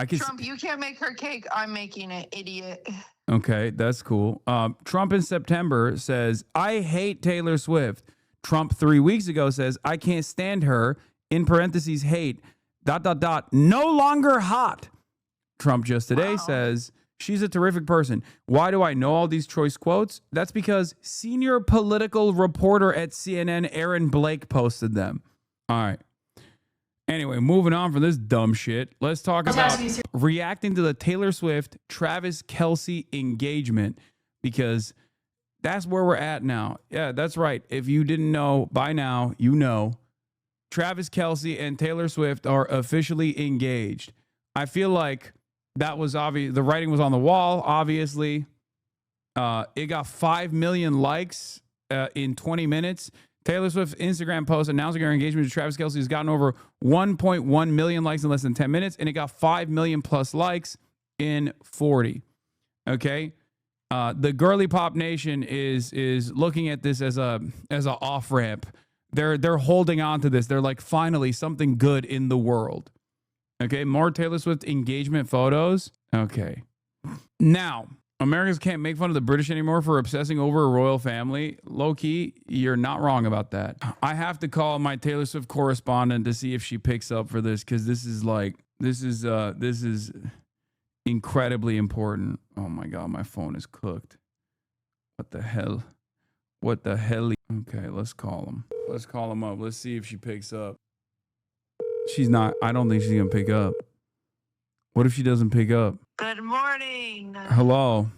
Trump, you can't make her cake. I'm making it, idiot. Okay, that's cool. Trump in September says, I hate Taylor Swift. Trump 3 weeks ago says, I can't stand her, in parentheses, hate, ... no longer hot. Trump just today says, she's a terrific person. Why do I know all these choice quotes? That's because senior political reporter at CNN, Aaron Blake, posted them. All right. Anyway, moving on from this dumb shit, let's talk about reacting to the Taylor Swift, Travis Kelce engagement, because that's where we're at now. Yeah, that's right. If you didn't know by now, you know. Travis Kelce and Taylor Swift are officially engaged. I feel like that was obvious. The writing was on the wall, obviously. It got 5 million likes in 20 minutes. Taylor Swift's Instagram post announcing her engagement to Travis Kelce has gotten over 1.1 million likes in less than 10 minutes, and it got 5 million plus likes in 40. Okay? The girly pop nation is looking at this as a off-ramp. They're holding on to this. They're like, finally, something good in the world. Okay, more Taylor Swift engagement photos. Okay. Now, Americans can't make fun of the British anymore for obsessing over a royal family. Low key, you're not wrong about that. I have to call my Taylor Swift correspondent to see if she picks up for this, because this is incredibly important. Oh my God, my phone is cooked. What the hell? Okay, let's call him. Let's call him up. Let's see if she picks up. She's not. I don't think she's gonna pick up. What if she doesn't pick up? Good morning. Hello.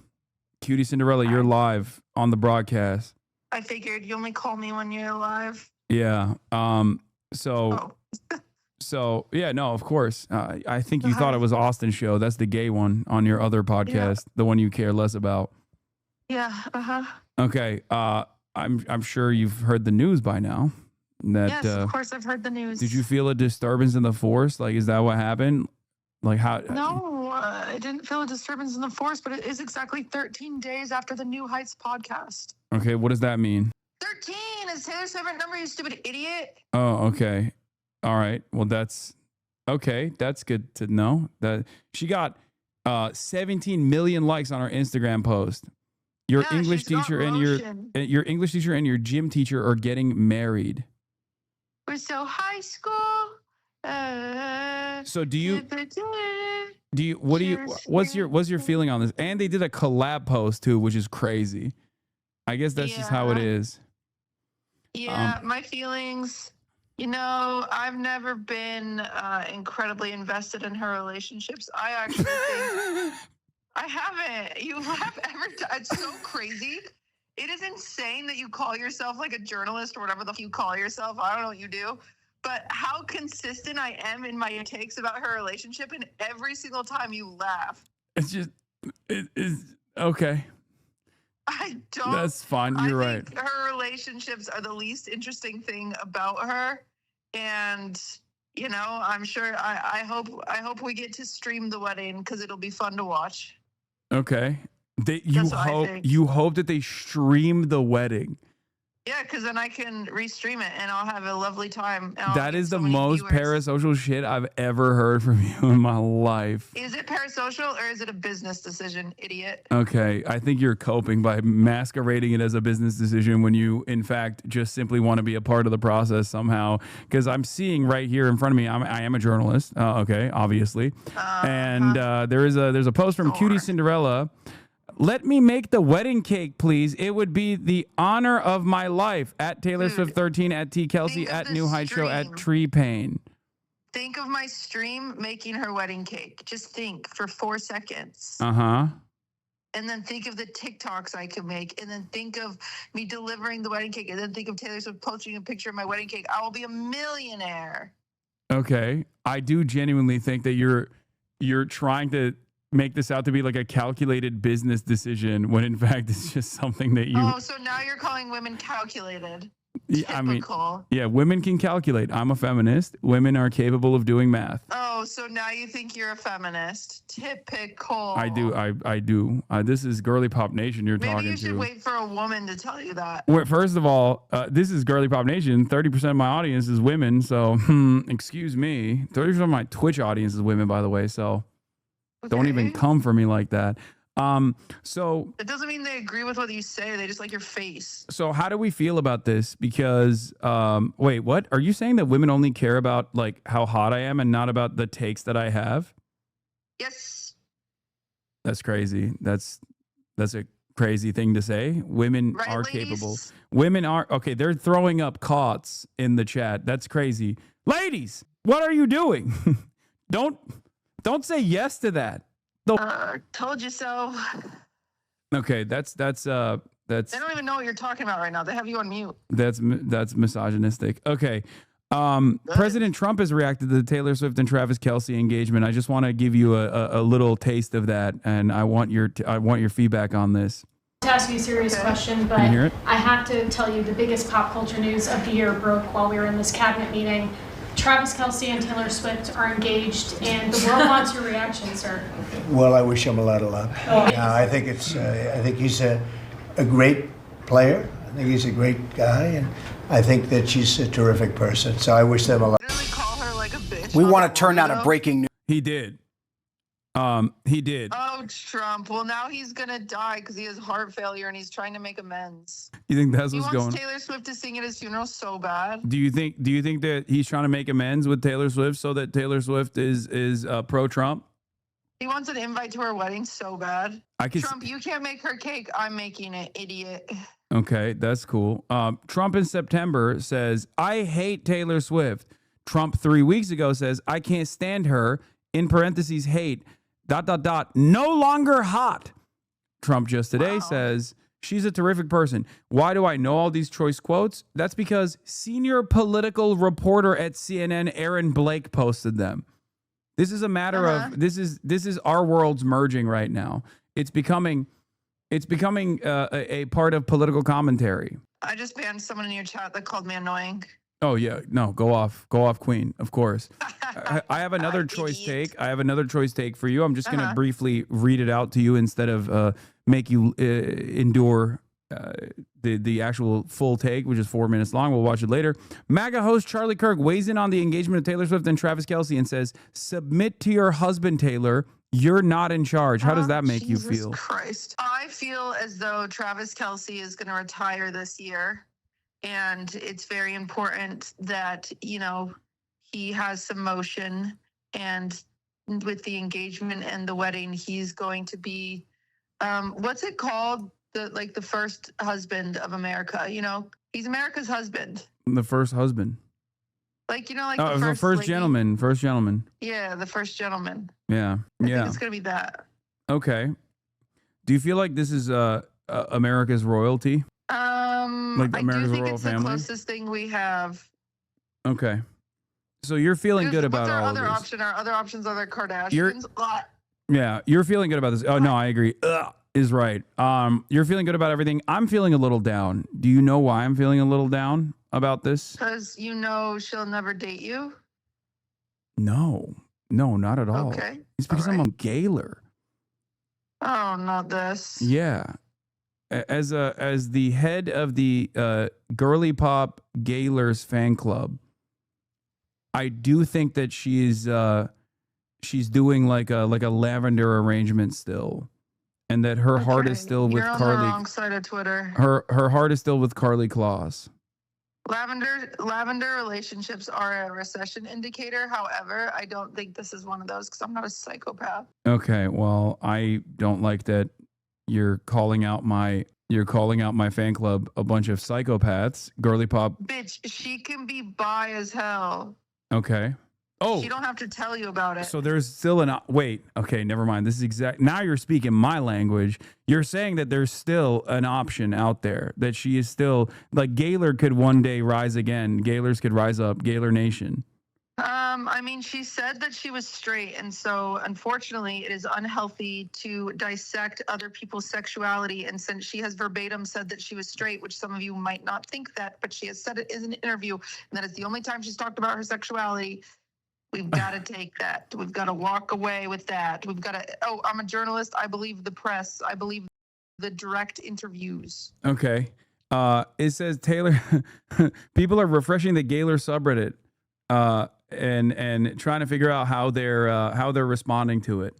Cutie Cinderella, you're live on the broadcast. I figured you only call me when you're live. Yeah. So yeah, no, of course. I think you thought it was Austin's show. That's the gay one on your other podcast, the one you care less about. Yeah. Okay. I'm sure you've heard the news by now. Yes, of course I've heard the news. Did you feel a disturbance in the force? Like, is that what happened? Like how? No, I didn't feel a disturbance in the force, but it is exactly 13 days after the New Heights podcast. Okay, what does that mean? 13 is Taylor's favorite number, you stupid idiot. Oh, okay. All right. Well, that's okay. That's good to know. That she got 17 million likes on her Instagram post. Your English teacher and your English teacher and your gym teacher are getting married. We're so high school. So what's your feeling on this? And they did a collab post too, which is crazy. I guess that's just how it is. Yeah, my feelings, I've never been incredibly invested in her relationships. I actually think I haven't. You have ever done. It's so crazy. It is insane that you call yourself like a journalist or whatever the you call yourself. I don't know what you do. But how consistent I am in my takes about her relationship, and every single time you laugh. It's just, it is, okay. I don't. That's fine. You're right. Think her relationships are the least interesting thing about her. And, I'm sure, I hope we get to stream the wedding because it'll be fun to watch. Okay. You hope that they stream the wedding. Yeah, because then I can restream it and I'll have a lovely time. That is the most parasocial shit I've ever heard from you in my life. Is it parasocial or is it a business decision, idiot? Okay, I think you're coping by masquerading it as a business decision when you, in fact, just simply want to be a part of the process somehow. Because I'm seeing right here in front of me, I am a journalist, okay, obviously. And there's a post from Cutie Cinderella. Let me make the wedding cake, please. It would be the honor of my life. At Taylor Swift 13, at T Kelsey, at New Heights Show, at Tree Pain. Think of my stream making her wedding cake. Just think for 4 seconds. Uh-huh. And then think of the TikToks I could make. And then think of me delivering the wedding cake. And then think of Taylor Swift posting a picture of my wedding cake. I will be a millionaire. Okay. I do genuinely think that you're trying to make this out to be like a calculated business decision when in fact it's just something that you... Oh, so now you're calling women calculated. Yeah, Typical. Women can calculate. I'm a feminist. Women are capable of doing math. Oh, so now you think you're a feminist. Typical. I do. This is Girly Pop Nation you're talking to. Maybe you should wait for a woman to tell you that. Well, first of all, this is Girly Pop Nation. 30% of my audience is women, so excuse me. 30% of my Twitch audience is women, by the way, so Don't even come for me like that. So it doesn't mean they agree with what you say. They just like your face. So how do we feel about this? Because wait, what? Are you saying that women only care about like how hot I am and not about the takes that I have? Yes. That's crazy. That's a crazy thing to say. Women are capable. Women are okay. They're throwing up cots in the chat. That's crazy. Ladies, what are you doing? Don't say yes to that. Told you so. Okay, that's They don't even know what you're talking about right now. They have you on mute. That's misogynistic. Okay. President Trump has reacted to the Taylor Swift and Travis Kelce engagement. I just want to give you a little taste of that, and I want your feedback on this. To ask you a serious question, but I have to tell you the biggest pop culture news of the year broke while we were in this cabinet meeting. Travis Kelce and Taylor Swift are engaged, and the world wants your reaction, sir. Well, I wish him a lot of luck. I think he's a great player. I think he's a great guy, and I think that she's a terrific person. So I wish them a lot. Didn't we call her like a bitch? We want to turn out a breaking news. He did. He did. Oh, Trump. Well, now he's gonna die because he has heart failure and he's trying to make amends. You think that's what's going? He wants Taylor Swift to sing at his funeral so bad. Do you think that he's trying to make amends with Taylor Swift so that Taylor Swift is pro Trump? He wants an invite to her wedding so bad. Trump, you can't make her cake. I'm making it, idiot. Okay, that's cool. Trump in September says, I hate Taylor Swift. Trump 3 weeks ago says, I can't stand her, in parentheses, hate, ... no longer hot. Trump just today says, she's a terrific person. Why do I know all these choice quotes? That's because senior political reporter at CNN, Aaron Blake, posted them. This is a matter of, this is our worlds merging right now. It's becoming a part of political commentary. I just banned someone in your chat that called me annoying. Oh yeah, no, go off, Queen, of course. I have another choice take. I have another choice take for you. I'm just gonna briefly read it out to you instead of make you endure the actual full take, which is 4 minutes long. We'll watch it later. MAGA host Charlie Kirk weighs in on the engagement of Taylor Swift and Travis Kelce and says, "Submit to your husband, Taylor. You're not in charge." How does that make you feel? Christ, I feel as though Travis Kelce is going to retire this year. And it's very important that, he has some motion. And with the engagement and the wedding, he's going to be, what's it called? The first husband of America. He's America's husband. The first husband. The first gentleman. First gentleman. Yeah, the first gentleman. Yeah. I think it's going to be that. Okay. Do you feel like this is America's royalty? Like America's I do think royal it's family? the closest thing we have. Okay. So you're feeling good about all of this. Our other options are the Kardashians. Yeah, you're feeling good about this. Oh, no, I agree. Is right. You're feeling good about everything. I'm feeling a little down. Do you know why I'm feeling a little down about this? Because she'll never date you? No, not at all. Okay. It's because I'm a Gaylor. Oh, not this. Yeah. As the head of the Girly Pop Gaylor's fan club, I do think that she's doing like a lavender arrangement still, and that her heart is still with Carly. You're on the wrong side of Twitter. Her heart is still with Carly Claus. Lavender relationships are a recession indicator. However, I don't think this is one of those because I'm not a psychopath. Okay, well, I don't like that you're calling out my fan club a bunch of psychopaths. Girly Pop. Bitch, she can be bi as hell. Okay. Oh. She don't have to tell you about it. So there's still wait. Okay, never mind. This is now you're speaking my language. You're saying that there's still an option out there, that she is still, like, Gaylor could one day rise again. Gaylors could rise up. Gaylor Nation. She said that she was straight, and so unfortunately it is unhealthy to dissect other people's sexuality, and since she has verbatim said that she was straight, which some of you might not think that, but she has said it in an interview, and that is the only time she's talked about her sexuality, we've got to take that. We've got to walk away with that. We've got to, I'm a journalist. I believe the press. I believe the direct interviews. Okay. It says Taylor, people are refreshing the Gaylor subreddit. And trying to figure out how they're responding to it.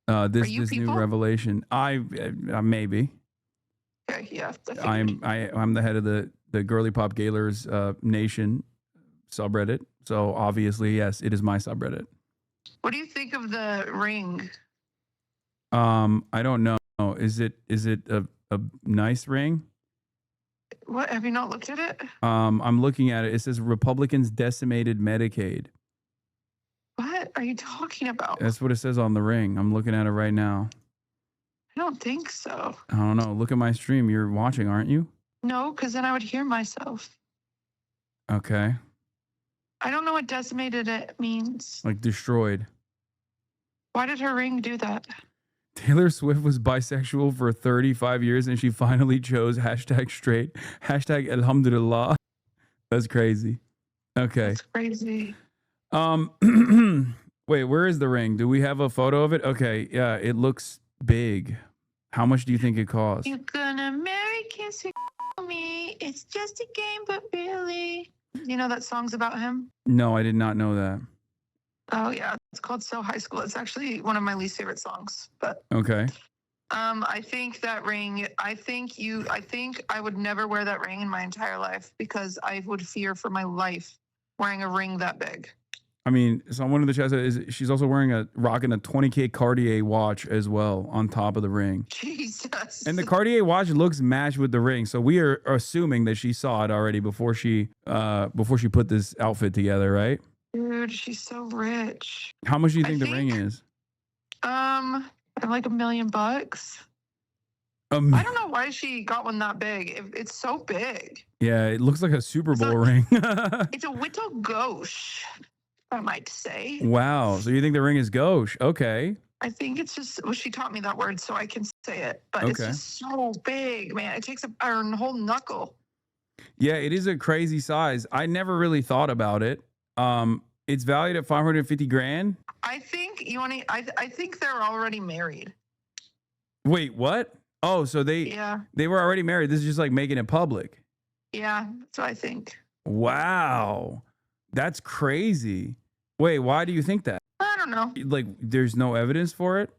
This you this new people? revelation. I maybe. Okay, yeah. I'm the head of the Girly Pop Gaylors Nation subreddit. So obviously, yes, it is my subreddit. What do you think of the ring? I don't know. Is it a nice ring? What, have you not looked at it? I'm looking at it. It says Republicans decimated Medicaid. What are you talking about? That's what it says on the ring. I'm looking at it right now. I don't think so. I don't know. Look at my stream. You're watching, aren't you? No, because then I would hear myself. Okay. I don't know what decimated it means. Like destroyed. Why did her ring do that? Taylor Swift was bisexual for 35 years and she finally chose #straight, #alhamdulillah. That's crazy. Okay. That's crazy. Wait, where is the ring? Do we have a photo of it? Okay, yeah, it looks big. How much do you think it costs? You're gonna marry, kiss me. It's just a game, but really. You know that song's about him? No, I did not know that. Oh yeah, it's called So High School. It's actually one of my least favorite songs. But okay. I think that ring. I think I would never wear that ring in my entire life because I would fear for my life wearing a ring that big. I mean, someone in the chat says she's also rocking a 20K Cartier watch as well on top of the ring. Jesus. And the Cartier watch looks matched with the ring, so we are assuming that she saw it already before she put this outfit together, right? Dude, she's so rich. How much do you think the ring is? Like $1 million. I don't know why she got one that big. It's so big. Yeah, it looks like a Super Bowl ring. It's a Whittle gauche, I might say. Wow. So you think the ring is gauche? Okay. I think it's just, well, she taught me that word, so I can say it. But it's just so big, man. It takes a whole knuckle. Yeah, it is a crazy size. I never really thought about it. It's valued at 550 grand. I think I think they're already married. Wait, what? Oh, so they were already married. This is just like making it public. Yeah, that's what I think. Wow. That's crazy. Wait, why do you think that? I don't know. Like, there's no evidence for it?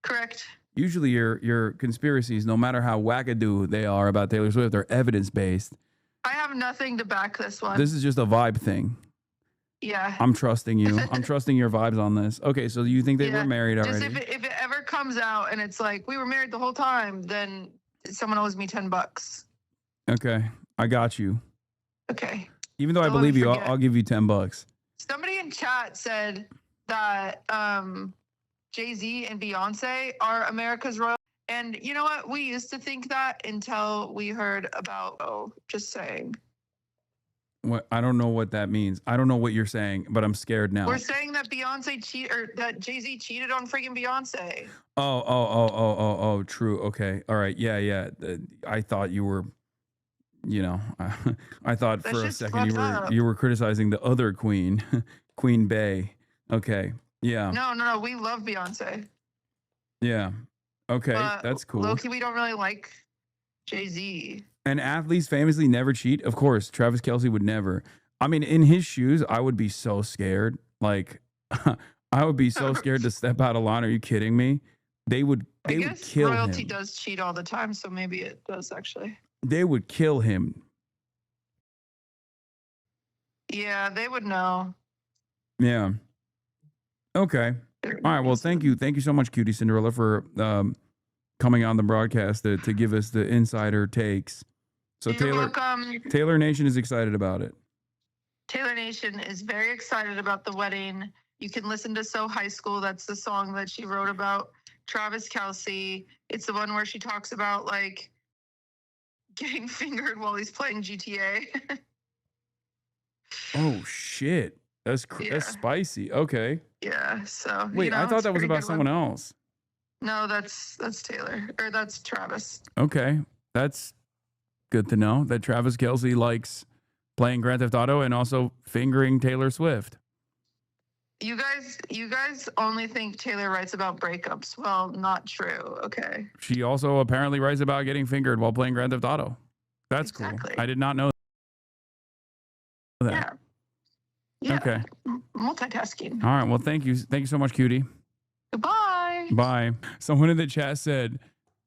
Correct. Usually your conspiracies, no matter how wackadoo they are about Taylor Swift, are evidence-based. I have nothing to back this one. This is just a vibe thing. Yeah. I'm trusting you. I'm trusting your vibes on this. Okay, so you think they were married already? Just if it ever comes out and it's like, we were married the whole time, then someone owes me $10. Okay, I got you. Okay. Even though I believe you, I'll give you $10. Somebody in chat said that Jay-Z and Beyonce are America's royal. And you know what? We used to think that until we heard about, just saying. What? I don't know what that means. I don't know what you're saying, but I'm scared now. We're saying that that Jay-Z cheated on freaking Beyonce. Oh, true. Okay. All right. Yeah. I thought you were, I thought That for a shit's second fucked up. you were criticizing the other queen, Queen Bey. Okay. Yeah. No. We love Beyonce. Yeah. Okay. But That's cool. low-key, we don't really like Jay-Z. And athletes famously never cheat. Of course, Travis Kelce would never. I mean, in his shoes, I would be so scared. Like, I would be so scared to step out of line. Are you kidding me? They would kill him. Royalty does cheat all the time, so maybe it does actually. They would kill him. Yeah, they would know. Yeah. Okay. All right. Well, thank you. Thank you so much, Cutie Cinderella, for coming on the broadcast to give us the insider takes. So You're welcome. Taylor Nation is excited about it. Taylor Nation is very excited about the wedding. You can listen to So High School. That's the song that she wrote about Travis Kelce. It's the one where she talks about like getting fingered while he's playing GTA. Oh shit. That's spicy. Okay. Yeah. So wait, I thought that was about someone else. No, that's Taylor, or that's Travis. Okay, that's good to know that Travis Kelce likes playing Grand Theft Auto and also fingering Taylor Swift. You guys only think Taylor writes about breakups. Well, not true. Okay. She also apparently writes about getting fingered while playing Grand Theft Auto. That's exactly cool. I did not know that. Yeah. Yeah. Okay. Multitasking. All right. Well, thank you. Thank you so much, Cutie. Goodbye. Bye. Bye. Someone in the chat said,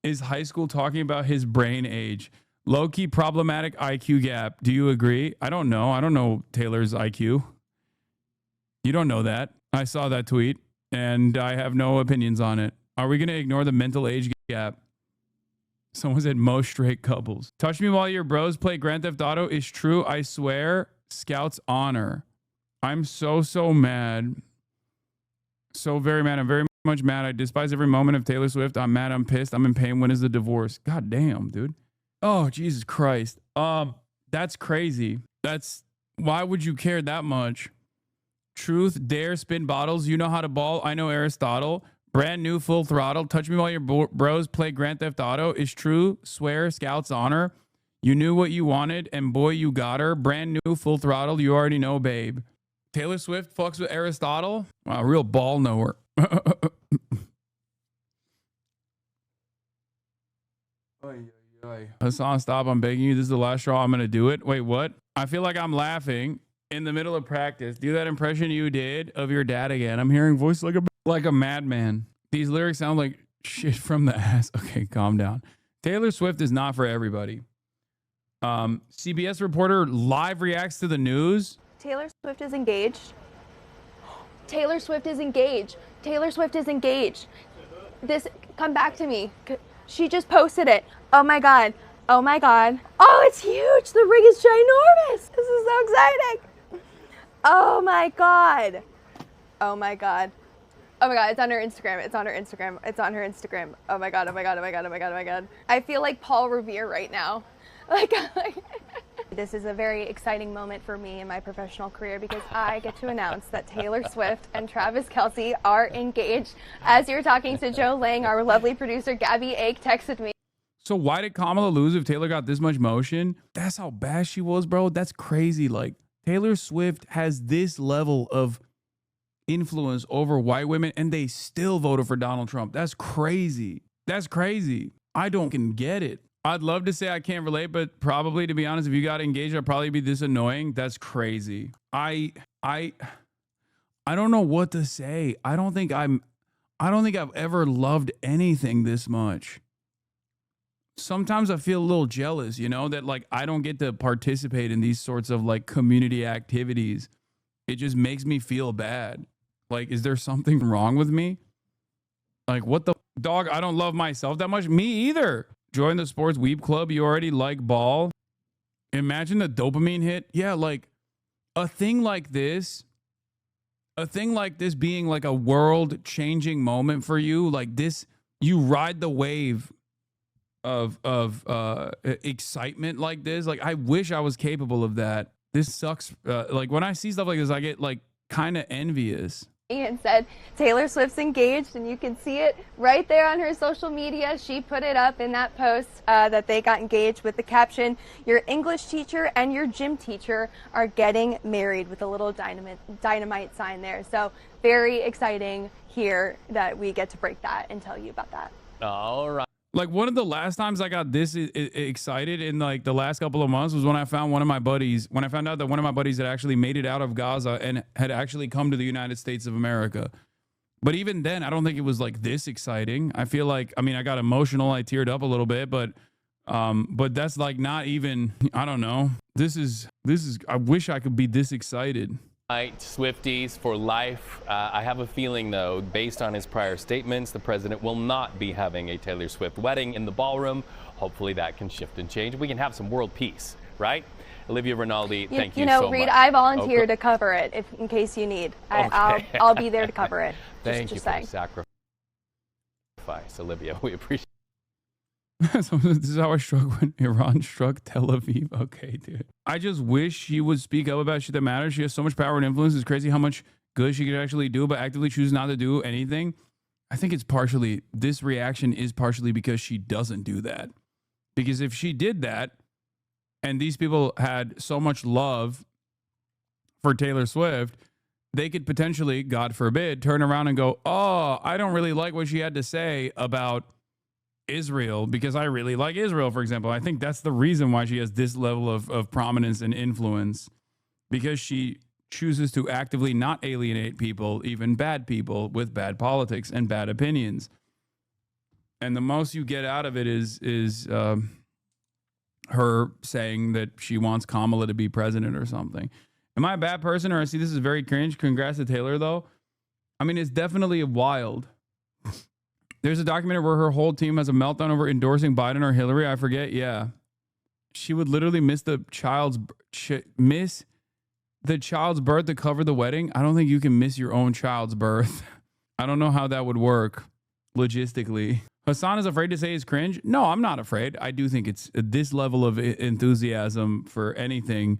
is high school talking about his brain age? Low-key problematic IQ gap. Do you agree? I don't know. I don't know Taylor's IQ. You don't know that. I saw that tweet, and I have no opinions on it. Are we going to ignore the mental age gap? Someone said most straight couples. Touch me while your bros play Grand Theft Auto is true. I swear. Scout's honor. I'm so mad. So very mad. I'm very much mad. I despise every moment of Taylor Swift. I'm mad. I'm pissed. I'm in pain. When is the divorce? God damn, dude. Oh, Jesus Christ. That's crazy. Why would you care that much? Truth, dare, spin bottles. You know how to ball. I know Aristotle. Brand new, full throttle. Touch me while your bros play Grand Theft Auto is true. Swear, Scout's honor. You knew what you wanted, and boy, you got her. Brand new, full throttle. You already know, babe. Taylor Swift fucks with Aristotle. Wow, real ball knower. Hasan, stop. I'm begging you. This is the last straw. I'm going to do it. Wait, what? I feel like I'm laughing in the middle of practice. Do that impression you did of your dad again. I'm hearing voice like a madman. These lyrics sound like shit from the ass. Okay, calm down. Taylor Swift is not for everybody. CBS reporter live reacts to the news. Taylor Swift is engaged. Taylor Swift is engaged. Taylor Swift is engaged. Come back to me. She just posted it. Oh my God. Oh my God. Oh, it's huge. The ring is ginormous. This is so exciting. Oh my God. Oh my God. Oh my God, it's on her Instagram. It's on her Instagram. It's on her Instagram. Oh my God, oh my God, oh my God, oh my God, oh my God. I feel like Paul Revere right now. Like this is a very exciting moment for me in my professional career because I get to announce that Taylor Swift and Travis Kelce are engaged. As you're talking to Joe Lang, our lovely producer Gabby Ake texted me. So why did Kamala lose if Taylor got this much motion? That's how bad she was, bro. That's crazy. Like, Taylor Swift has this level of influence over white women and they still voted for Donald Trump. That's crazy. That's crazy. I don't get it. I'd love to say I can't relate, but probably, to be honest, if you got engaged, I'd probably be this annoying. That's crazy. I don't know what to say. I don't think I've ever loved anything this much. Sometimes I feel a little jealous, you know, that like I don't get to participate in these sorts of like community activities. It just makes me feel bad. Like, is there something wrong with me? Like, what the dog? I don't love myself that much. Me either. Join the sports weeb club. You already like ball. Imagine the dopamine hit. Yeah, like a thing like this being like a world changing moment for you. Like this, you ride the wave of excitement like this. Like, I wish I was capable of that. This sucks. Like when I see stuff like this, I get like kind of envious. And said Taylor Swift's engaged, and you can see it right there on her social media. She put it up in that post that they got engaged with the caption, "Your English teacher and your gym teacher are getting married," with a little dynamite sign there. So very exciting here that we get to break that and tell you about that. All right. Like, one of the last times I got this excited in like the last couple of months was when I found when I found out that one of my buddies had actually made it out of Gaza and had actually come to the United States of America. But even then, I don't think it was like this exciting. I feel like, I mean, I got emotional. I teared up a little bit, but that's like not even, I don't know. This is, I wish I could be this excited. Right, Swifties for life. I have a feeling, though, based on his prior statements, the president will not be having a Taylor Swift wedding in the ballroom. Hopefully that can shift and change. We can have some world peace, right? Olivia Rinaldi, thank you so much. Reed, I volunteer to cover it in case you need. Okay. I'll be there to cover it. Thank you for the sacrifice, Olivia. We appreciate it. So this is how I struck when Iran struck Tel Aviv. Okay, dude. I just wish she would speak up about shit that matters. She has so much power and influence. It's crazy how much good she could actually do, but actively chooses not to do anything. I think this reaction is partially because she doesn't do that. Because if she did that, and these people had so much love for Taylor Swift, they could potentially, God forbid, turn around and go, oh, I don't really like what she had to say about Israel because I really like Israel, for example. I think that's the reason why she has this level of prominence and influence, because she chooses to actively not alienate people, even bad people with bad politics and bad opinions. And the most you get out of it is her saying that she wants Kamala to be president or something. Am I a bad person, or I see this is very cringe? Congrats to Taylor, though. I mean, it's definitely wild. There's a documentary where her whole team has a meltdown over endorsing Biden or Hillary. I forget. Yeah, she would literally miss the child's birth to cover the wedding. I don't think you can miss your own child's birth. I don't know how that would work logistically. Hasan is afraid to say it's cringe. No, I'm not afraid. I do think it's this level of enthusiasm for anything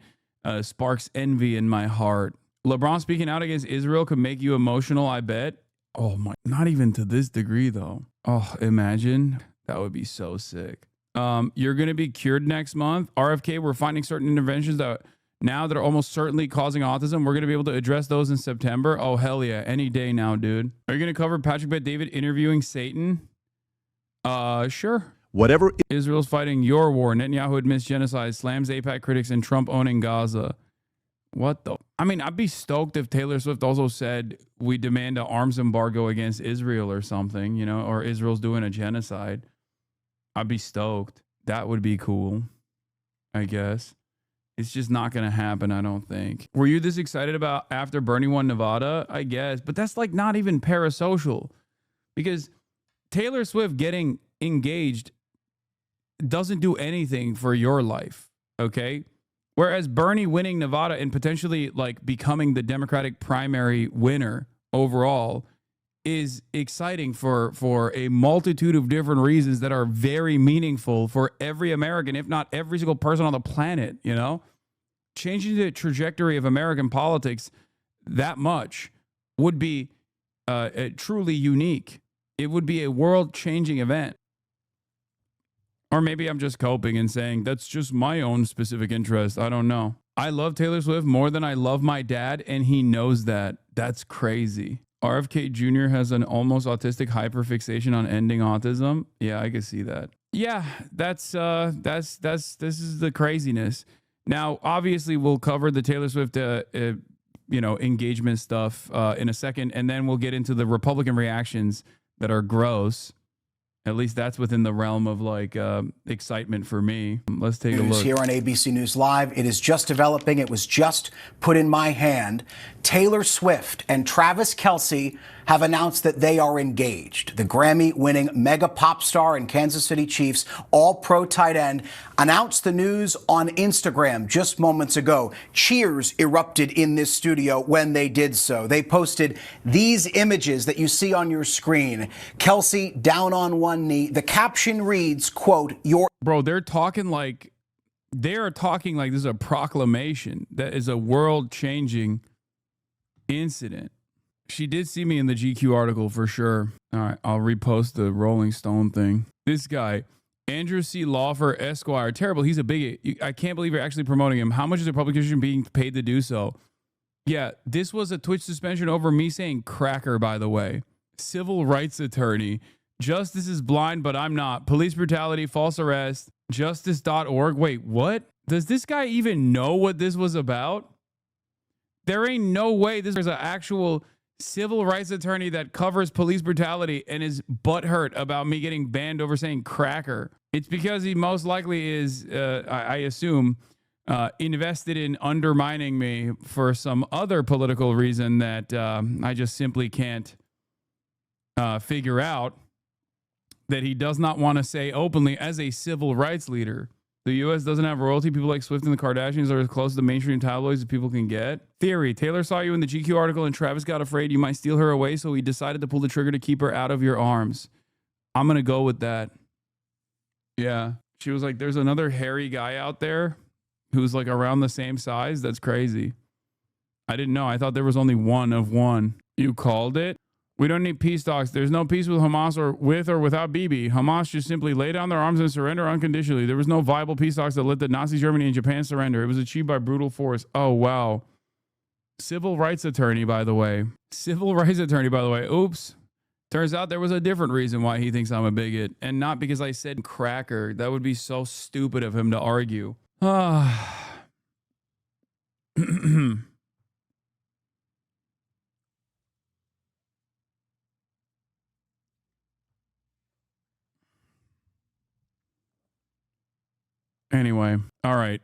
sparks envy in my heart. LeBron speaking out against Israel could make you emotional, I bet. Oh my, not even to this degree though. Oh, imagine. That would be so sick. You're going to be cured next month. RFK, we're finding certain interventions that are almost certainly causing autism. We're going to be able to address those in September. Oh, hell yeah. Any day now, dude. Are you going to cover Patrick Bet-David interviewing Satan? Sure. Whatever. Israel's fighting your war. Netanyahu admits genocide, slams AIPAC critics, and Trump owning Gaza. What the? I mean, I'd be stoked if Taylor Swift also said we demand an arms embargo against Israel or something, you know, or Israel's doing a genocide. I'd be stoked. That would be cool, I guess. It's just not going to happen, I don't think. Were you this excited about after Bernie won Nevada? I guess. But that's like not even parasocial, because Taylor Swift getting engaged doesn't do anything for your life, okay? Whereas Bernie winning Nevada and potentially like becoming the Democratic primary winner overall is exciting for a multitude of different reasons that are very meaningful for every American, if not every single person on the planet, you know? Changing the trajectory of American politics that much would be truly unique. It would be a world-changing event. Or maybe I'm just coping and saying that's just my own specific interest. I don't know. I love Taylor Swift more than I love my dad, and he knows that. That's crazy. RFK Jr. has an almost autistic hyperfixation on ending autism. Yeah, I can see that. Yeah, this is the craziness. Now, obviously, we'll cover the Taylor Swift, engagement stuff in a second, and then we'll get into the Republican reactions that are gross. At least that's within the realm of like excitement for me. Let's take a look. Here on ABC News Live, it is just developing. It was just put in my hand. Taylor Swift and Travis Kelce have announced that they are engaged. The Grammy-winning mega pop star and Kansas City Chiefs All-Pro tight end announced the news on Instagram just moments ago. Cheers erupted in this studio when they did so. They posted these images that you see on your screen. Kelce down on one knee. The caption reads, quote, "Your..." Bro, they're talking like this is a proclamation that is a world-changing incident. She did see me in the GQ article for sure. All right, I'll repost the Rolling Stone thing. This guy, Andrew C. Lawfer, Esquire, terrible. He's a bigot. I can't believe you're actually promoting him. How much is the publication being paid to do so? Yeah, this was a Twitch suspension over me saying cracker, by the way. Civil rights attorney. Justice is blind, but I'm not. Police brutality, false arrest, justice.org. Wait, what? Does this guy even know what this was about? There ain't no way there's an actual civil rights attorney that covers police brutality and is butthurt about me getting banned over saying cracker. It's because he most likely is, I assume, invested in undermining me for some other political reason that I just simply can't figure out, that he does not want to say openly as a civil rights leader. The U.S. doesn't have royalty. People like Swift and the Kardashians are as close to the mainstream tabloids as people can get. Theory. Taylor saw you in the GQ article and Travis got afraid you might steal her away, so he decided to pull the trigger to keep her out of your arms. I'm going to go with that. Yeah. She was like, there's another hairy guy out there who's like around the same size. That's crazy. I didn't know. I thought there was only one of one. You called it? We don't need peace talks. There's no peace with Hamas or without Bibi. Hamas just simply lay down their arms and surrender unconditionally. There was no viable peace talks that let the Nazi Germany and Japan surrender. It was achieved by brutal force. Oh, wow. Civil rights attorney, by the way. Civil rights attorney, by the way. Oops. Turns out there was a different reason why he thinks I'm a bigot. And not because I said cracker. That would be so stupid of him to argue. Anyway, all right.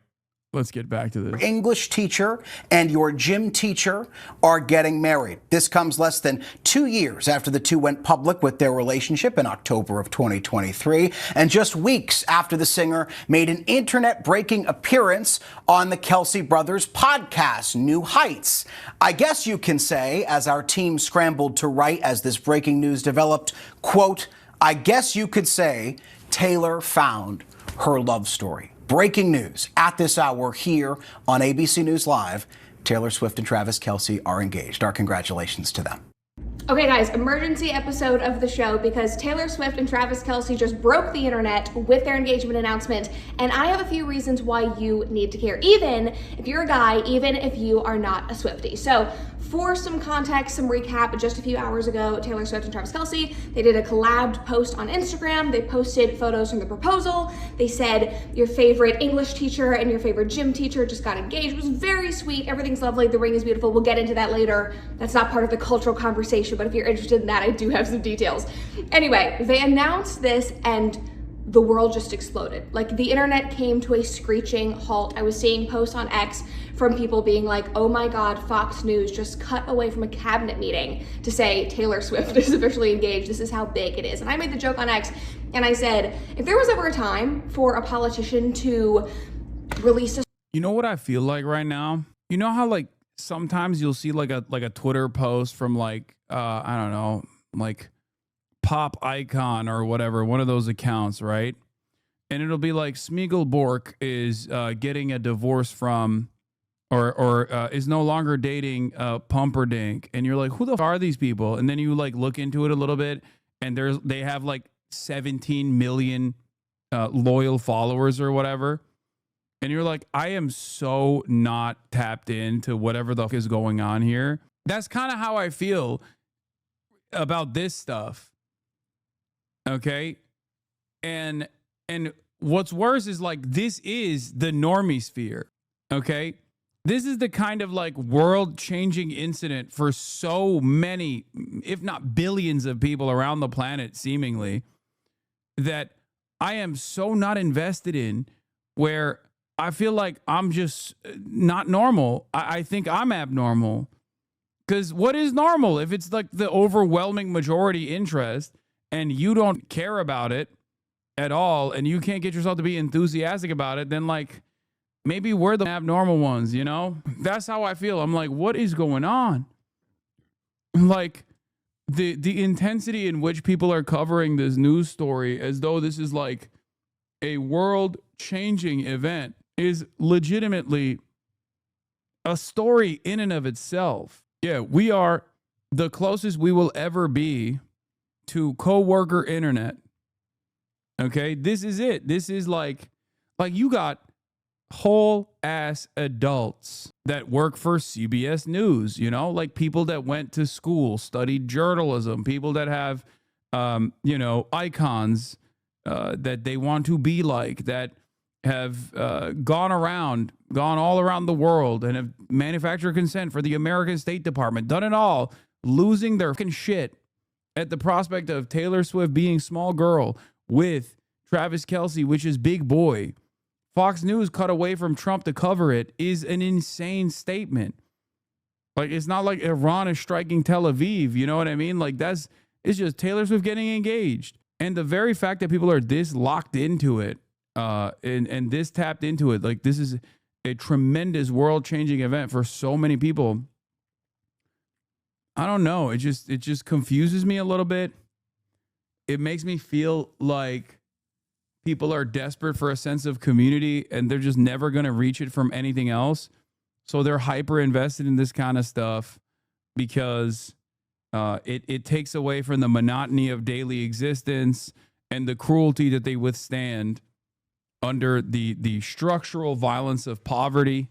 Let's get back to this. English teacher and your gym teacher are getting married. This comes less than 2 years after the two went public with their relationship in October of 2023, and just weeks after the singer made an internet-breaking appearance on the Kelce Brothers podcast, New Heights. I guess you can say, as our team scrambled to write as this breaking news developed, quote, I guess you could say Taylor found her love story. Breaking news at this hour here on ABC News Live. Taylor Swift and Travis Kelce are engaged. Our congratulations to them. Okay, guys, emergency episode of the show because Taylor Swift and Travis Kelce just broke the internet with their engagement announcement, and I have a few reasons why you need to care, even if you're a guy, even if you are not a Swiftie. So, for some context, some recap, just a few hours ago, Taylor Swift and Travis Kelce, they did a collabed post on Instagram. They posted photos from the proposal. They said your favorite English teacher and your favorite gym teacher just got engaged. It was very sweet. Everything's lovely. The ring is beautiful. We'll get into that later. That's not part of the cultural conversation, but if you're interested in that, I do have some details. Anyway, they announced this and the world just exploded. Like, the internet came to a screeching halt. I was seeing posts on X from people being like, oh my God, Fox News just cut away from a cabinet meeting to say Taylor Swift is officially engaged. This is how big it is. And I made the joke on X and I said, if there was ever a time for a politician to release a... You know what I feel like right now? You know how like sometimes you'll see like a Twitter post from like, I don't know, like Pop Icon or whatever, one of those accounts, right? And it'll be like Smiegelbork is getting a divorce from or is no longer dating Pumperdink, and you're like, who the f are these people? And then you like look into it a little bit, and they have like 17 million loyal followers or whatever, and you're like, I am so not tapped into whatever the f is going on here. That's kind of how I feel about this stuff. Okay, and what's worse is like this is the normie sphere. Okay. This is the kind of like world-changing incident for so many, if not billions of people around the planet, seemingly, that I am so not invested in, where I feel like I'm just not normal. I think I'm abnormal. Because what is normal? If it's like the overwhelming majority interest and you don't care about it at all and you can't get yourself to be enthusiastic about it, then like... maybe we're the abnormal ones, you know? That's how I feel. I'm like, what is going on? Like, the intensity in which people are covering this news story as though this is like a world-changing event is legitimately a story in and of itself. Yeah, we are the closest we will ever be to coworker internet. Okay? This is it. This is like you got whole ass adults that work for CBS News, you know, like people that went to school, studied journalism, people that have, you know, icons that they want to be like, that have gone all around the world and have manufactured consent for the American State Department, done it all, losing their fucking shit at the prospect of Taylor Swift being small girl with Travis Kelce, which is big boy. Fox News cut away from Trump to cover it is an insane statement. Like, it's not like Iran is striking Tel Aviv. You know what I mean? Like, it's just Taylor Swift getting engaged. And the very fact that people are this locked into it and this tapped into it, like, this is a tremendous world-changing event for so many people. I don't know. It just confuses me a little bit. It makes me feel like people are desperate for a sense of community and they're just never going to reach it from anything else. So they're hyper invested in this kind of stuff because it takes away from the monotony of daily existence and the cruelty that they withstand under the structural violence of poverty.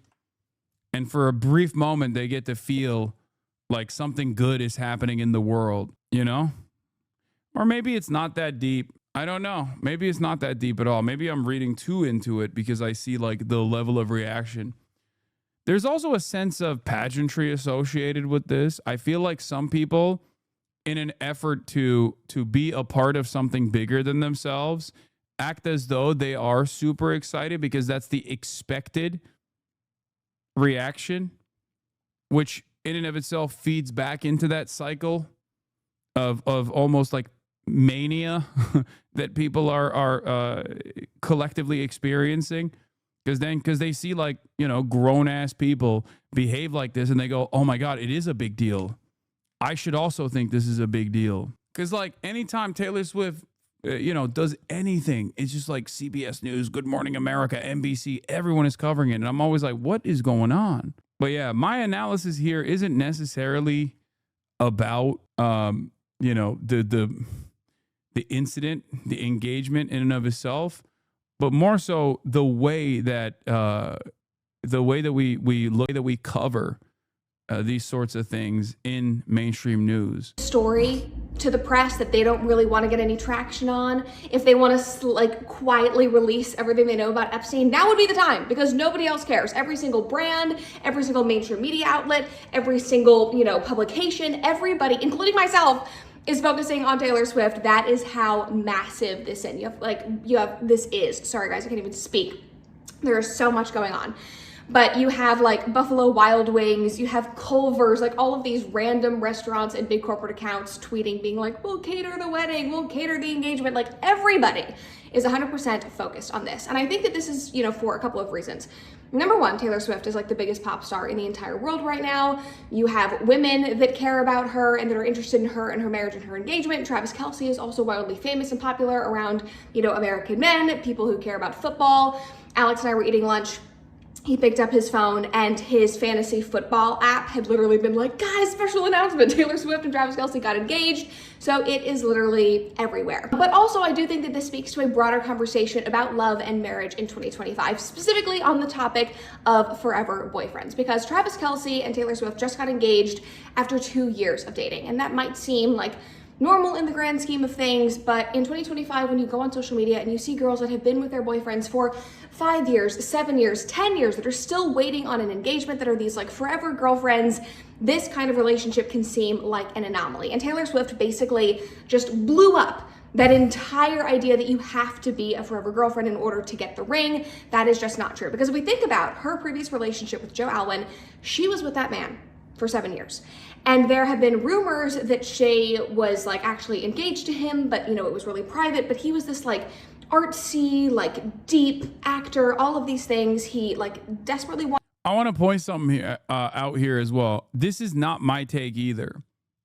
And for a brief moment, they get to feel like something good is happening in the world, you know? Or maybe it's not that deep. I don't know. Maybe it's not that deep at all. Maybe I'm reading too into it because I see like the level of reaction. There's also a sense of pageantry associated with this. I feel like some people, in an effort to be a part of something bigger than themselves, act as though they are super excited because that's the expected reaction, which in and of itself feeds back into that cycle of almost like mania that people are collectively experiencing. Because they see, like, you know, grown ass people behave like this and they go, oh my God, it is a big deal. I should also think this is a big deal. Because, like, anytime Taylor Swift, you know, does anything, it's just like CBS News, Good Morning America, NBC, everyone is covering it. And I'm always like, what is going on? But yeah, my analysis here isn't necessarily about, you know, the incident, the engagement in and of itself, but more so the way that we cover these sorts of things in mainstream news. Story to the press that they don't really want to get any traction on. If they want to like quietly release everything they know about Epstein, now would be the time, because nobody else cares. Every single brand, every single mainstream media outlet, every single, you know, publication, everybody, including myself, is focusing on Taylor Swift. That is how massive this is. Sorry guys, I can't even speak. There is so much going on. But you have like Buffalo Wild Wings, you have Culver's, like all of these random restaurants and big corporate accounts tweeting, being like, we'll cater the wedding, we'll cater the engagement. Like everybody is 100% focused on this. And I think that this is, you know, for a couple of reasons. Number one, Taylor Swift is like the biggest pop star in the entire world right now. You have women that care about her and that are interested in her and her marriage and her engagement. Travis Kelce is also wildly famous and popular around, you know, American men, people who care about football. Alex and I were eating lunch. He picked up his phone and his fantasy football app had literally been like, guys, special announcement, Taylor Swift and Travis Kelce got engaged. So it is literally everywhere. But also I do think that this speaks to a broader conversation about love and marriage in 2025, specifically on the topic of forever boyfriends, because Travis Kelce and Taylor Swift just got engaged after 2 years of dating. And that might seem like normal in the grand scheme of things, but in 2025, when you go on social media and you see girls that have been with their boyfriends for 5 years, 7 years, 10 years, that are still waiting on an engagement, that are these like forever girlfriends, this kind of relationship can seem like an anomaly. And Taylor Swift basically just blew up that entire idea that you have to be a forever girlfriend in order to get the ring. That is just not true. Because if we think about her previous relationship with Joe Alwyn, she was with that man for 7 years. And there have been rumors that she was like actually engaged to him, but you know, it was really private, but he was this like artsy, like deep actor, all of these things. He like desperately wanted. I want to point something here, out here as well. This is not my take either.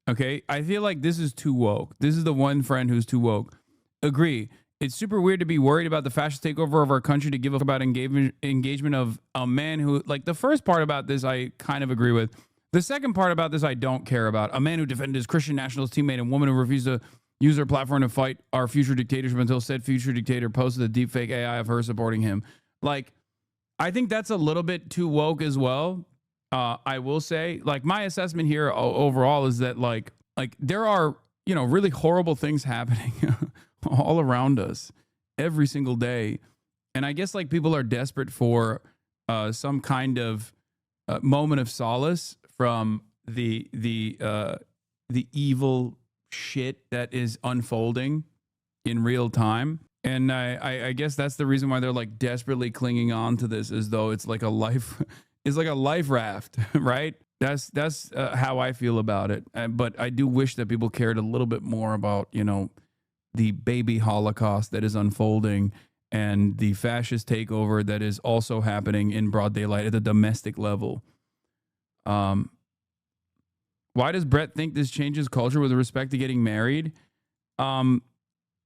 Okay. I feel like this is too woke. This is the one friend who's too woke. Agree. It's super weird to be worried about the fascist takeover of our country to give up about engagement of a man who, like, the first part about this, I kind of agree with. The second part about this, I don't care about. A man who defended his Christian nationalist teammate and woman who refused to use her platform to fight our future dictatorship until said future dictator posted a deepfake AI of her supporting him. Like, I think that's a little bit too woke as well. I will say, like, my assessment here overall is that like there are, you know, really horrible things happening all around us every single day. And I guess like people are desperate for some kind of moment of solace from the evil shit that is unfolding in real time. And I guess that's the reason why they're like desperately clinging on to this, as though it's like a life, it's like a life raft, right? That's how I feel about it. But I do wish that people cared a little bit more about, you know, the baby Holocaust that is unfolding and the fascist takeover that is also happening in broad daylight at the domestic level. Why does Brett think this changes culture with respect to getting married?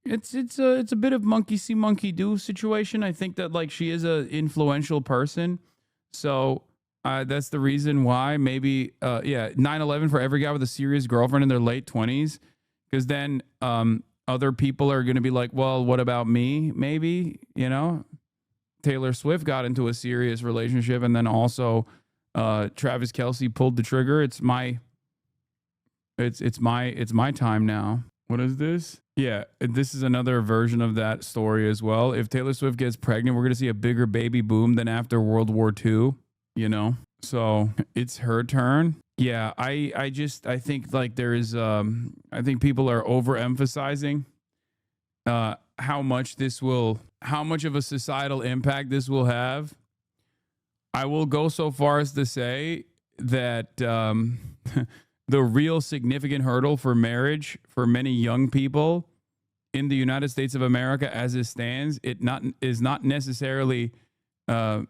It's a bit of monkey see, monkey do situation. I think that like she is a influential person, so that's the reason why. Maybe 9/11 for every guy with a serious girlfriend in their late 20s, because then other people are going to be like, well, what about me? Maybe, you know, Taylor Swift got into a serious relationship, and then also Travis Kelce pulled the trigger. It's my time now. What is this? Yeah, this is another version of that story as well. If Taylor Swift gets pregnant, we're going to see a bigger baby boom than after World War II, you know? So it's her turn. Yeah, I think like there is, I think people are overemphasizing how much of a societal impact this will have. I will go so far as to say that the real significant hurdle for marriage for many young people in the United States of America as it stands, is not necessarily, the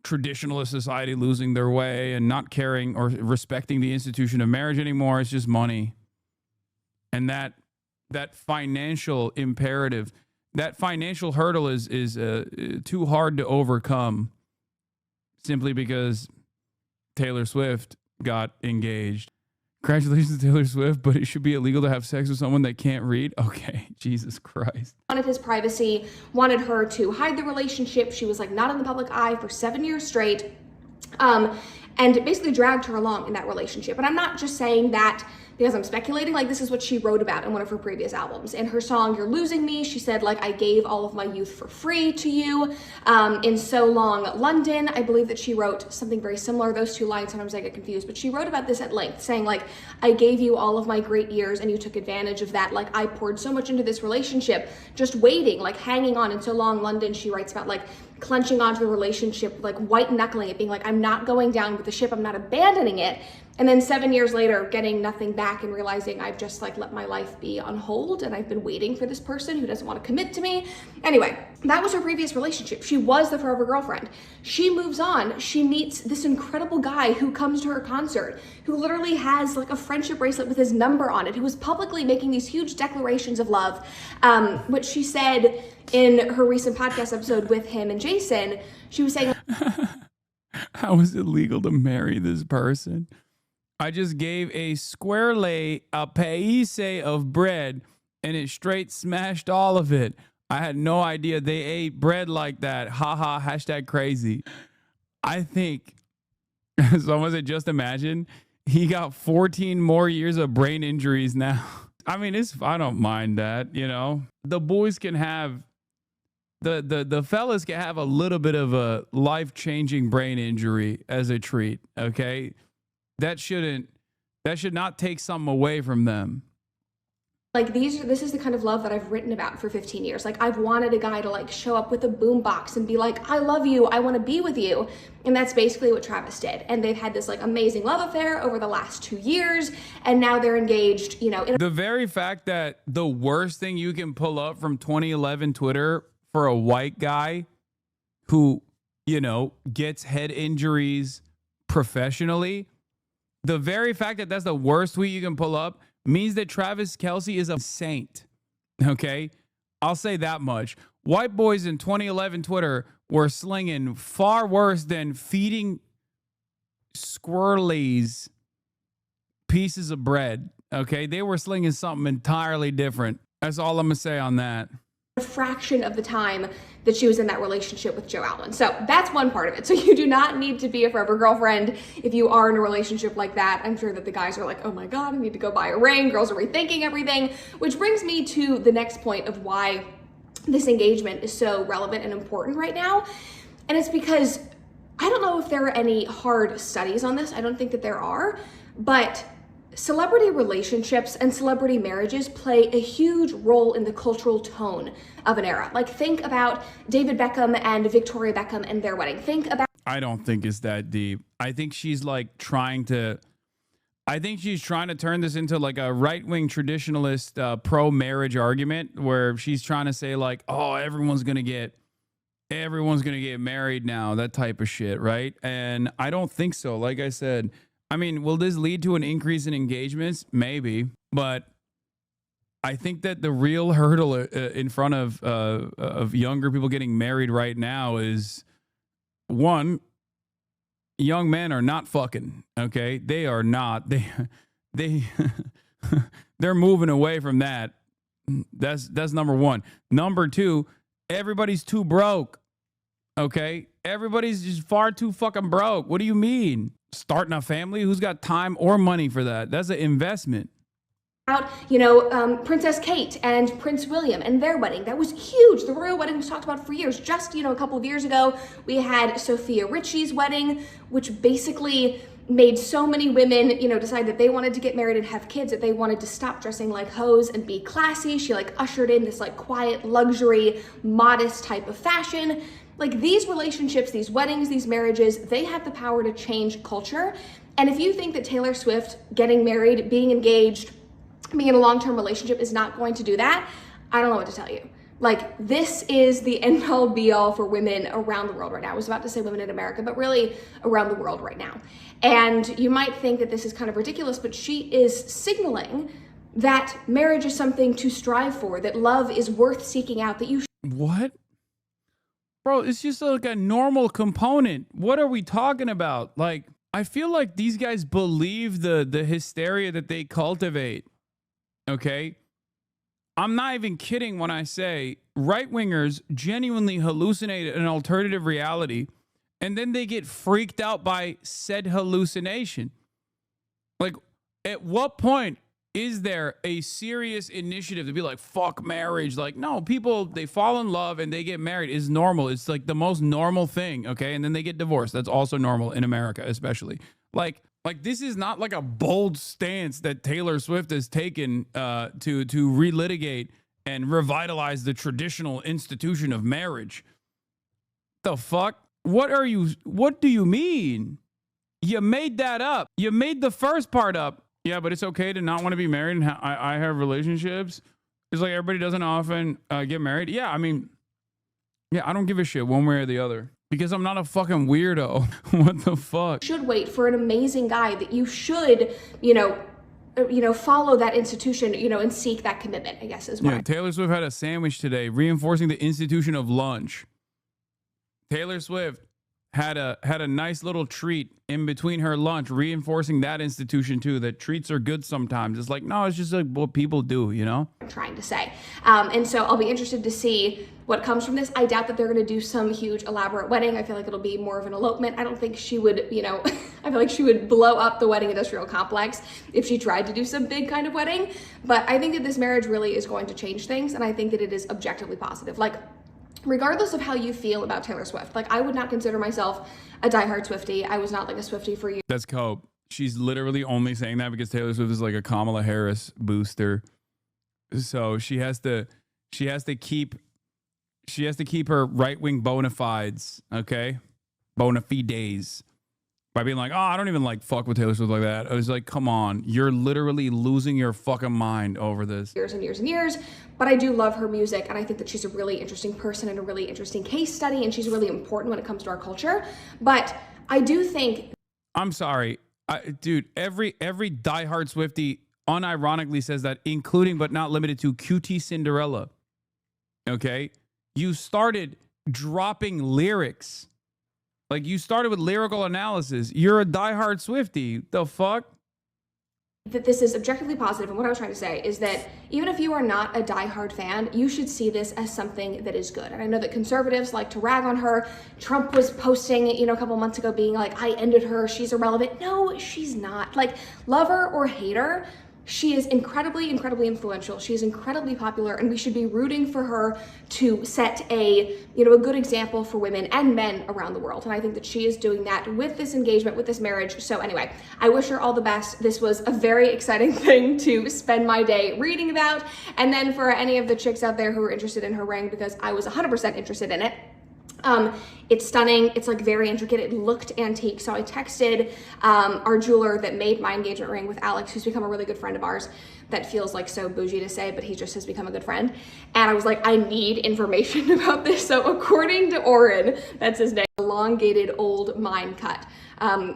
traditionalist society losing their way and not caring or respecting the institution of marriage anymore. It's just money. And that financial imperative, that financial hurdle is too hard to overcome simply because Taylor Swift got engaged. Congratulations to Taylor Swift, but it should be illegal to have sex with someone that can't read? Okay, Jesus Christ. Wanted his privacy, wanted her to hide the relationship. She was like not in the public eye for 7 years straight, and basically dragged her along in that relationship. And I'm not just saying that because I'm speculating, like this is what she wrote about in one of her previous albums. In her song, You're Losing Me, she said, like, I gave all of my youth for free to you. In So Long, London, I believe that she wrote something very similar. Those two lines, sometimes I get confused, but she wrote about this at length, saying like, I gave you all of my great years and you took advantage of that. Like I poured so much into this relationship, just waiting, like hanging on. In So Long, London, she writes about like clenching onto the relationship, like white knuckling it, being like, I'm not going down with the ship, I'm not abandoning it. And then 7 years later, getting nothing back and realizing I've just like let my life be on hold and I've been waiting for this person who doesn't want to commit to me. Anyway, that was her previous relationship. She was the forever girlfriend. She moves on. She meets this incredible guy who comes to her concert, who literally has like a friendship bracelet with his number on it, who was publicly making these huge declarations of love, which she said in her recent podcast episode with him and Jason. She was saying, how is it legal to marry this person? I just gave a squarely a paise of bread and it straight smashed all of it. I had no idea they ate bread like that. Haha, hashtag crazy. I think, someone said, just imagine, he got 14 more years of brain injuries now. I mean, I don't mind that, you know. The boys can have, the fellas can have a little bit of a life-changing brain injury as a treat, okay? That should not take something away from them. Like this is the kind of love that I've written about for 15 years. Like I've wanted a guy to like show up with a boombox and be like, I love you, I want to be with you. And that's basically what Travis did. And they've had this like amazing love affair over the last 2 years. And now they're engaged, you know. The very fact that the worst thing you can pull up from 2011 Twitter for a white guy who, you know, gets head injuries professionally, the very fact that that's the worst tweet you can pull up means that Travis Kelce is a saint, okay? I'll say that much. White boys in 2011 Twitter were slinging far worse than feeding squirrelies pieces of bread, okay? They were slinging something entirely different. That's all I'm going to say on that. A fraction of the time that she was in that relationship with Joe Alwyn. So that's one part of it. So you do not need to be a forever girlfriend if you are in a relationship like that. I'm sure that the guys are like, oh my God, I need to go buy a ring. Girls are rethinking everything, which brings me to the next point of why this engagement is so relevant and important right now. And it's because I don't know if there are any hard studies on this. I don't think that there are, but celebrity relationships and celebrity marriages play a huge role in the cultural tone of an era. Like think about David Beckham and Victoria Beckham and their wedding. Think about... I don't think it's that deep. I think she's like trying to turn this into like a right-wing traditionalist pro-marriage argument where she's trying to say like, oh, everyone's going to get married now, that type of shit, right? And I don't think so. Like I said, I mean, will this lead to an increase in engagements? Maybe, but I think that the real hurdle in front of younger people getting married right now is, one, young men are not fucking, okay? They are not. They're moving away from that. That's number one. Number two, everybody's too broke, okay? Everybody's just far too fucking broke. What do you mean? Starting a family? Who's got time or money for that? That's an investment. You know, Princess Kate and Prince William and their wedding. That was huge. The royal wedding was talked about for years. Just, you know, a couple of years ago, we had Sophia Richie's wedding, which basically made so many women, you know, decide that they wanted to get married and have kids, that they wanted to stop dressing like hoes and be classy. She like ushered in this like quiet, luxury, modest type of fashion. Like these relationships, these weddings, these marriages, they have the power to change culture. And if you think that Taylor Swift getting married, being engaged, being in a long-term relationship is not going to do that, I don't know what to tell you. Like, this is the end-all be-all for women around the world right now. I was about to say women in America, but really around the world right now. And you might think that this is kind of ridiculous, but she is signaling that marriage is something to strive for, that love is worth seeking out, that you What? Bro, it's just like a normal component. What are we talking about? Like, I feel like these guys believe the hysteria that they cultivate. Okay? I'm not even kidding when I say right-wingers genuinely hallucinate an alternative reality, and then they get freaked out by said hallucination. Like, at what point is there a serious initiative to be like, fuck marriage? Like, no, people, they fall in love and they get married is normal. It's like the most normal thing, okay? And then they get divorced. That's also normal in America, especially. Like this is not like a bold stance that Taylor Swift has taken to relitigate and revitalize the traditional institution of marriage. The fuck? What do you mean? You made that up. You made the first part up. Yeah, but it's okay to not want to be married and I have relationships. It's like everybody doesn't often get married. Yeah, I mean, yeah, I don't give a shit one way or the other. Because I'm not a fucking weirdo. What the fuck? Should wait for an amazing guy, that you should, you know, follow that institution, you know, and seek that commitment, I guess is what. Yeah, Taylor Swift had a sandwich today, reinforcing the institution of lunch. Taylor Swift had a nice little treat in between her lunch, reinforcing that institution too, that treats are good sometimes. It's like, no, it's just like what people do, you know? I'm trying to say. And so I'll be interested to see what comes from this. I doubt that they're going to do some huge elaborate wedding. I feel like it'll be more of an elopement. I don't think she would, you know, I feel like she would blow up the wedding industrial complex if she tried to do some big kind of wedding. But I think that this marriage really is going to change things. And I think that it is objectively positive. Like, regardless of how you feel about Taylor Swift, like I would not consider myself a diehard Swiftie. I was not like a Swiftie for years. That's cope. She's literally only saying that because Taylor Swift is like a Kamala Harris booster. So she has to keep her right-wing bona fides, okay? Bona fides. By being like, oh, I don't even like fuck with Taylor Swift like that. I was like, come on, you're literally losing your fucking mind over this. Years and years and years, but I do love her music, and I think that she's a really interesting person and a really interesting case study, and she's really important when it comes to our culture. But I do think... I'm sorry, dude, every diehard Swiftie unironically says that, including but not limited to QT Cinderella, okay? You started dropping lyrics. Like, you started with lyrical analysis. You're a diehard Swiftie. The fuck? That this is objectively positive, and what I was trying to say is that even if you are not a diehard fan, you should see this as something that is good. And I know that conservatives like to rag on her. Trump was posting, you know, a couple months ago being like, I ended her, she's irrelevant. No, she's not. Like, love her or hate her, she is incredibly, incredibly influential. She is incredibly popular, and we should be rooting for her to set a good example for women and men around the world. And I think that she is doing that with this engagement, with this marriage. So anyway, I wish her all the best. This was a very exciting thing to spend my day reading about. And then for any of the chicks out there who are interested in her ring, because I was 100% interested in it, it's stunning. It's like very intricate. It looked antique. So I texted our jeweler that made my engagement ring with Alex, who's become a really good friend of ours. That feels like so bougie to say, but he just has become a good friend. And I was like, I need information about this. So according to Oren, that's his name, elongated old mine cut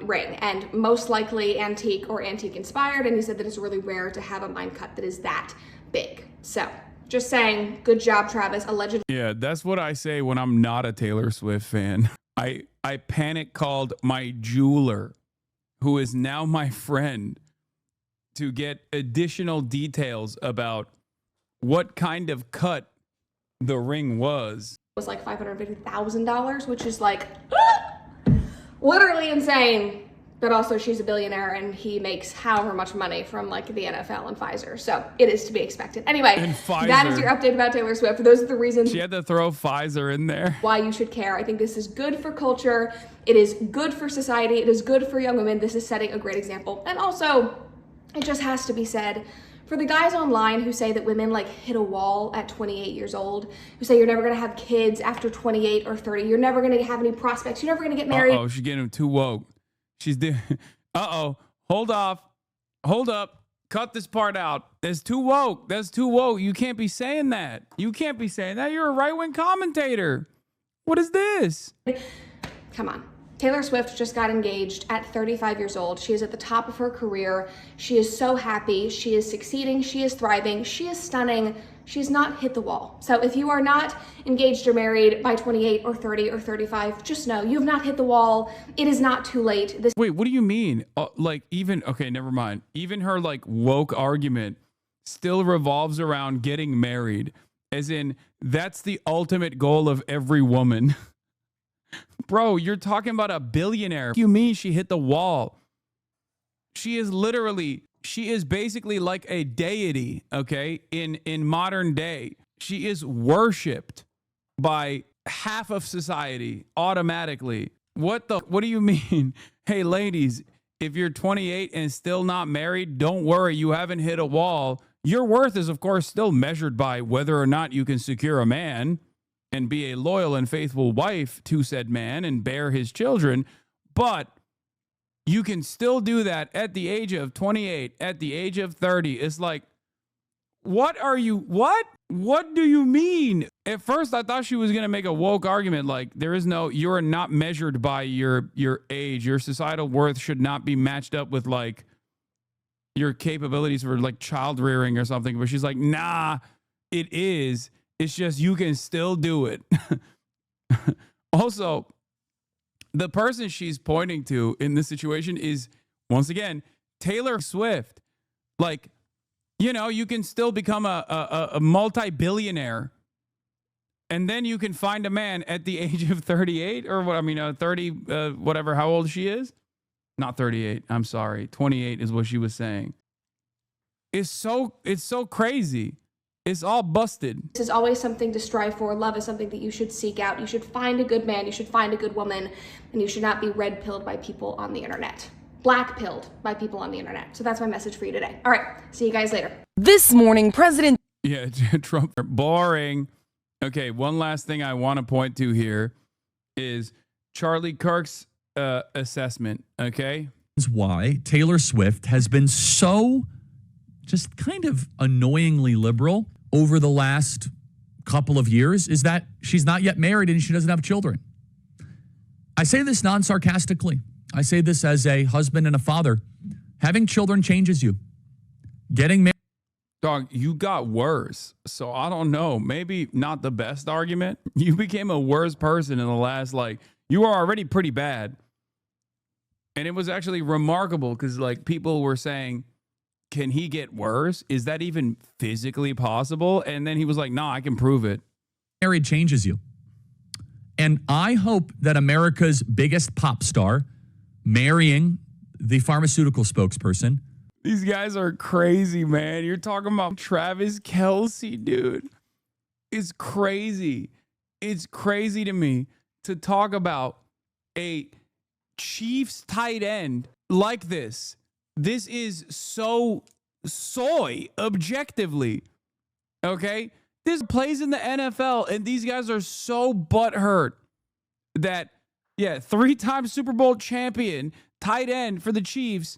ring, and most likely antique or antique inspired. And he said that it's really rare to have a mine cut that is that big. So just saying, good job, Travis. Allegedly. Yeah, that's what I say when I'm not a Taylor Swift fan. I panic called my jeweler, who is now my friend, to get additional details about what kind of cut the ring was. It was like $550,000, which is like literally insane. but also she's a billionaire and he makes however much money from like the NFL and Pfizer. So it is to be expected. Anyway, that is your update about Taylor Swift. Those are the reasons she had to throw Pfizer in there. Why you should care. I think this is good for culture. It is good for society. It is good for young women. This is setting a great example. And also, it just has to be said, for the guys online who say that women like hit a wall at 28 years old, who say you're never gonna have kids after 28 or 30, you're never gonna have any prospects, you're never gonna get married. Uh-oh, she's getting too woke. She's uh-oh, hold up, cut this part out. That's too woke. You can't be saying that. You're a right-wing commentator. What is this? Come on. Taylor Swift just got engaged at 35 years old. She is at the top of her career. She is so happy. She is succeeding. She is thriving. She is stunning. She's not hit the wall. So if you are not engaged or married by 28 or 30 or 35, just know you have not hit the wall. It is not too late. Wait, what do you mean? Okay, never mind. Even her like woke argument still revolves around getting married. As in, that's the ultimate goal of every woman. Bro, you're talking about a billionaire. What do you mean she hit the wall? She is basically like a deity, okay? In modern day, she is worshipped by half of society automatically. What do you mean? Hey, ladies, if you're 28 and still not married, don't worry, you haven't hit a wall. Your worth is, of course, still measured by whether or not you can secure a man and be a loyal and faithful wife to said man and bear his children. But you can still do that at the age of 28, at the age of 30. It's like, what do you mean? At first, I thought she was going to make a woke argument. Like, you're not measured by your age. Your societal worth should not be matched up with like your capabilities for like child rearing or something. But she's like, nah, it is. It's just you can still do it. Also, the person she's pointing to in this situation is, once again, Taylor Swift. Like, you can still become a multi-billionaire, and then you can find a man at the age of 38 or 30, whatever, how old she is. Not 38. I'm sorry. 28 is what she was saying. It's so crazy. It's all busted. This is always something to strive for. Love is something that you should seek out. You should find a good man. You should find a good woman. And you should not be red-pilled by people on the internet. Black-pilled by people on the internet. So that's my message for you today. All right. See you guys later. This morning, President... Yeah, Trump. Boring. Okay, one last thing I want to point to here is Charlie Kirk's assessment, okay? Why Taylor Swift has been so just kind of annoyingly liberal over the last couple of years is that she's not yet married and she doesn't have children. I say this non-sarcastically. I say this as a husband and a father. Having children changes you. Getting married. Dog, you got worse. So I don't know. Maybe not the best argument. You became a worse person in the last, you were already pretty bad. And it was actually remarkable because, people were saying, can he get worse? Is that even physically possible? And then he was like, nah, I can prove it. Married changes you. And I hope that America's biggest pop star marrying the pharmaceutical spokesperson. These guys are crazy, man. You're talking about Travis Kelce, dude. It's crazy. It's crazy to me to talk about a Chiefs tight end like this. This is so soy, objectively. Okay? This plays in the NFL, and these guys are so butthurt that, 3-time Super Bowl champion, tight end for the Chiefs,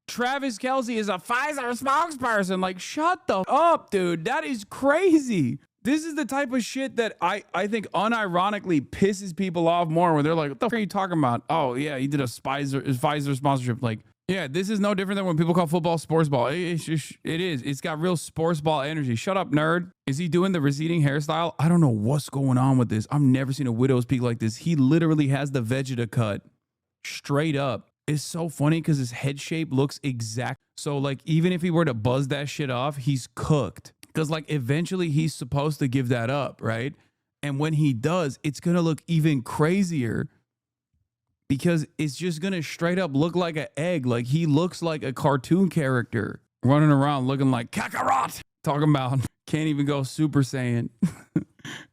Travis Kelce is a Pfizer spokesperson. Shut the up, dude. That is crazy. This is the type of shit that I think unironically pisses people off more when they're like, what the fuck are you talking about? Oh, yeah, he did a Pfizer sponsorship. This is no different than when people call football sports ball. It is. It's got real sports ball energy. Shut up, nerd. Is he doing the receding hairstyle? I don't know what's going on with this. I've never seen a widow's peak like this. He literally has the Vegeta cut straight up. It's so funny because his head shape looks exact. So, even if he were to buzz that shit off, he's cooked. Because, eventually he's supposed to give that up, right? And when he does, it's going to look even crazier because it's just going to straight up look like an egg. Like he looks like a cartoon character running around looking like Kakarot. Talking about can't even go Super Saiyan.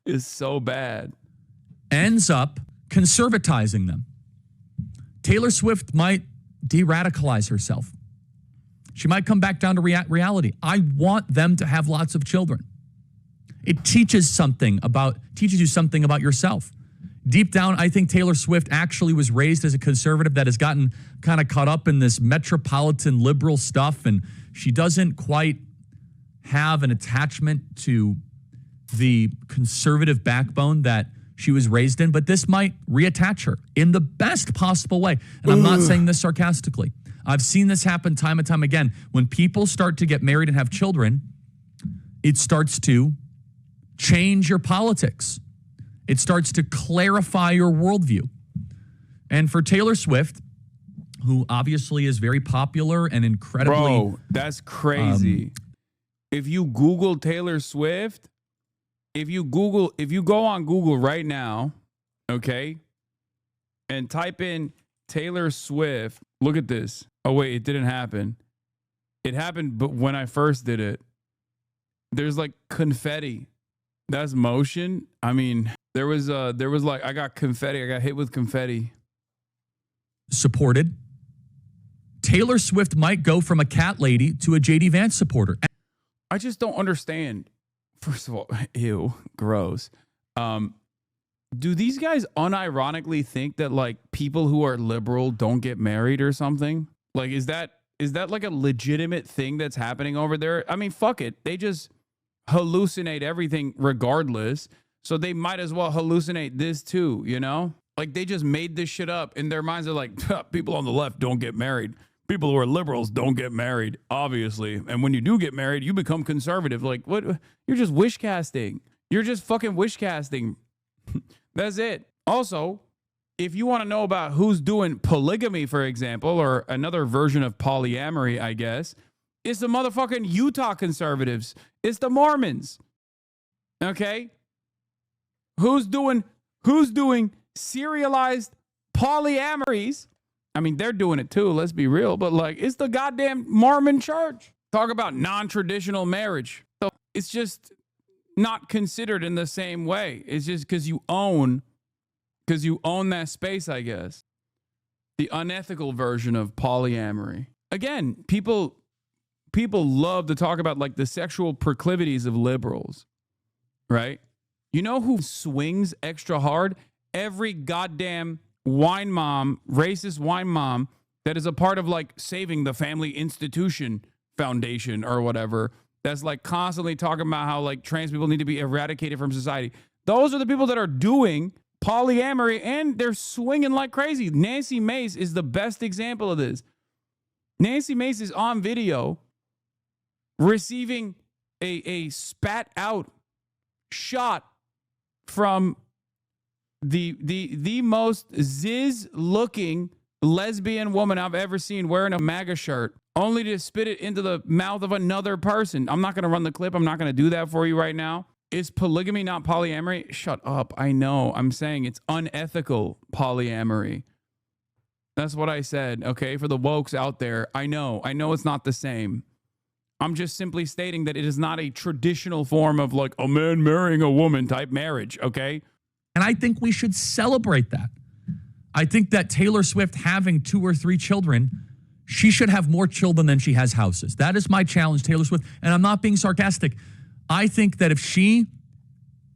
It's so bad. Ends up conservatizing them. Taylor Swift might de-radicalize herself. She might come back down to reality. I want them to have lots of children. It teaches you something about yourself. Deep down, I think Taylor Swift actually was raised as a conservative that has gotten kind of caught up in this metropolitan liberal stuff, and she doesn't quite have an attachment to the conservative backbone that she was raised in, but this might reattach her in the best possible way. And I'm not saying this sarcastically. I've seen this happen time and time again. When people start to get married and have children, it starts to change your politics. It starts to clarify your worldview. And for Taylor Swift, who obviously is very popular and incredibly... Bro, that's crazy. If you Google Taylor Swift, if you go on Google right now, okay, and type in Taylor Swift, look at this. Oh, wait, it didn't happen. It happened, but when I first did it, there's like confetti. That's motion. I mean, there was like, I got confetti. I got hit with confetti. Supported. Taylor Swift might go from a cat lady to a JD Vance supporter. I just don't understand. First of all, ew, gross. Do these guys unironically think that like people who are liberal don't get married or something? Like, is that like a legitimate thing that's happening over there? I mean, fuck it. They just hallucinate everything regardless. So they might as well hallucinate this too, you know? Like they just made this shit up. In their minds, they're like, people on the left don't get married. People who are liberals don't get married, obviously. And when you do get married, you become conservative. Like, what? You're just wish casting. You're just fucking wish casting. That's it. Also, if you want to know about who's doing polygamy, for example, or another version of polyamory, I guess, it's the motherfucking Utah conservatives. It's the Mormons. Okay? Who's doing serialized polyamories? I mean, they're doing it too, let's be real, but like, it's the goddamn Mormon church. Talk about non-traditional marriage. So it's just not considered in the same way. It's just because you own that space, I guess. The unethical version of polyamory. Again, people love to talk about like the sexual proclivities of liberals, right? You know who swings extra hard? Every goddamn wine mom, racist wine mom that is a part of like Saving the Family Institution Foundation or whatever, that's like constantly talking about how like trans people need to be eradicated from society. Those are the people that are doing polyamory and they're swinging like crazy. Nancy Mace is the best example of this. Nancy Mace is on video receiving a spat out shot from the most ziz looking lesbian woman I've ever seen wearing a MAGA shirt, only to spit it into the mouth of another person. I'm not going to run the clip. I'm not going to do that for you right now. Is polygamy not polyamory? Shut up. I know. I'm saying it's unethical polyamory. That's what I said, okay? For the wokes out there, I know it's not the same. I'm just simply stating that it is not a traditional form of like a man marrying a woman type marriage, okay? And I think we should celebrate that. I think that Taylor Swift having 2 or 3 children, she should have more children than she has houses. That is my challenge, Taylor Swift. And I'm not being sarcastic. I think that if she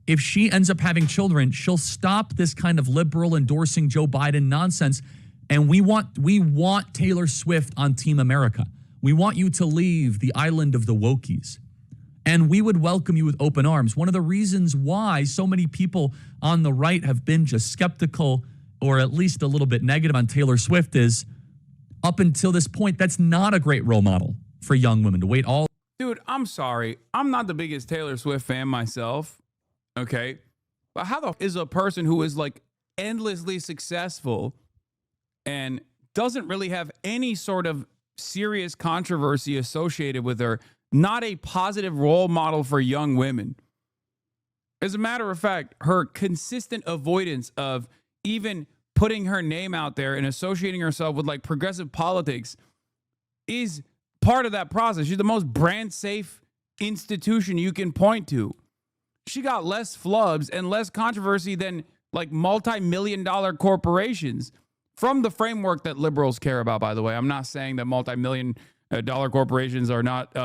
ends up having children, she'll stop this kind of liberal endorsing Joe Biden nonsense. And we want Taylor Swift on Team America. We want you to leave the island of the wokies. And we would welcome you with open arms. One of the reasons why so many people on the right have been just skeptical or at least a little bit negative on Taylor Swift is up until this point, that's not a great role model for young women to wait all. Dude, I'm sorry. I'm not the biggest Taylor Swift fan myself. Okay. But how the is a person who is like endlessly successful and doesn't really have any sort of serious controversy associated with her, not a positive role model for young women? As a matter of fact, her consistent avoidance of even putting her name out there and associating herself with like progressive politics is part of that process. She's the most brand safe institution you can point to. She got less flubs and less controversy than like multi-million-dollar corporations from the framework that liberals care about, by the way. I'm not saying that multi-million-dollar corporations are not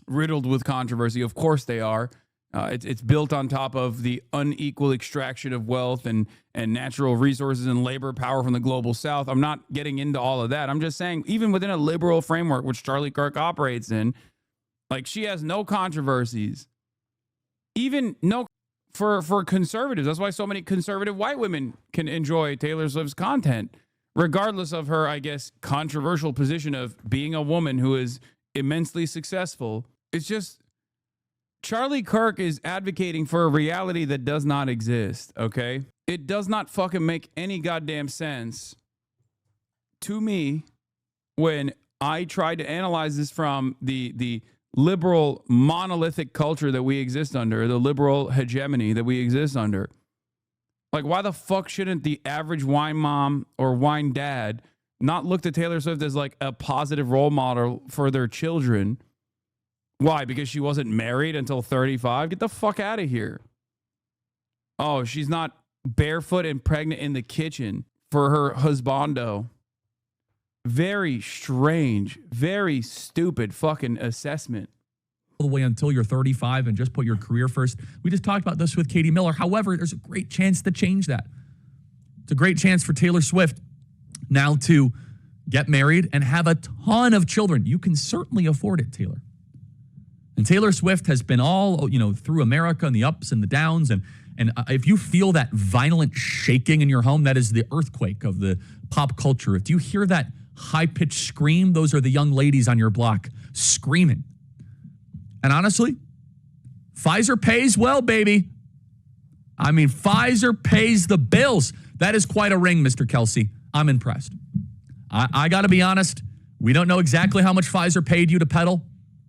riddled with controversy. Of course they are. It's built on top of the unequal extraction of wealth and natural resources and labor power from the global south. I'm not getting into all of that. I'm just saying, even within a liberal framework, which Charlie Kirk operates in, like, she has no controversies. Even no for conservatives. That's why so many conservative white women can enjoy Taylor Swift's content, regardless of her, I guess, controversial position of being a woman who is immensely successful. It's just Charlie Kirk is advocating for a reality that does not exist, okay? It does not fucking make any goddamn sense to me when I tried to analyze this from the liberal monolithic culture that we exist under, the liberal hegemony that we exist under. Like, why the fuck shouldn't the average wine mom or wine dad not look to Taylor Swift as like a positive role model for their children? Why? Because she wasn't married until 35? Get the fuck out of here. Oh, she's not barefoot and pregnant in the kitchen for her husbando. Very strange, very stupid fucking assessment. All the way until you're 35 and just put your career first. We just talked about this with Katie Miller. However, there's a great chance to change that. It's a great chance for Taylor Swift now to get married and have a ton of children. You can certainly afford it, Taylor. And Taylor Swift has been all, through America and the ups and the downs. And if you feel that violent shaking in your home, that is the earthquake of the pop culture. If you hear that high-pitched scream, those are the young ladies on your block screaming. And honestly, Pfizer pays well, baby. I mean, Pfizer pays the bills. That is quite a ring, Mr. Kelsey. I'm impressed. I got to be honest. We don't know exactly how much Pfizer paid you to peddle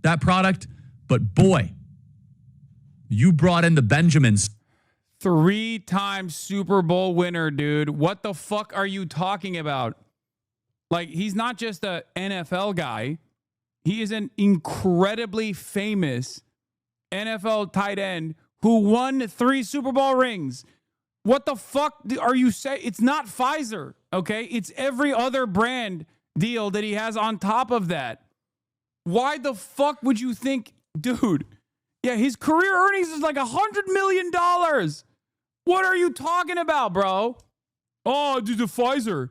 that product, but boy, you brought in the Benjamins. 3-time Super Bowl winner, dude. What the fuck are you talking about? Like, he's not just an NFL guy. He is an incredibly famous NFL tight end who won 3 Super Bowl rings. What the fuck are you saying? It's not Pfizer, okay? It's every other brand deal that he has on top of that. Why the fuck would you think, dude? Yeah, his career earnings is like $100 million. What are you talking about, bro? Oh, dude, the Pfizer.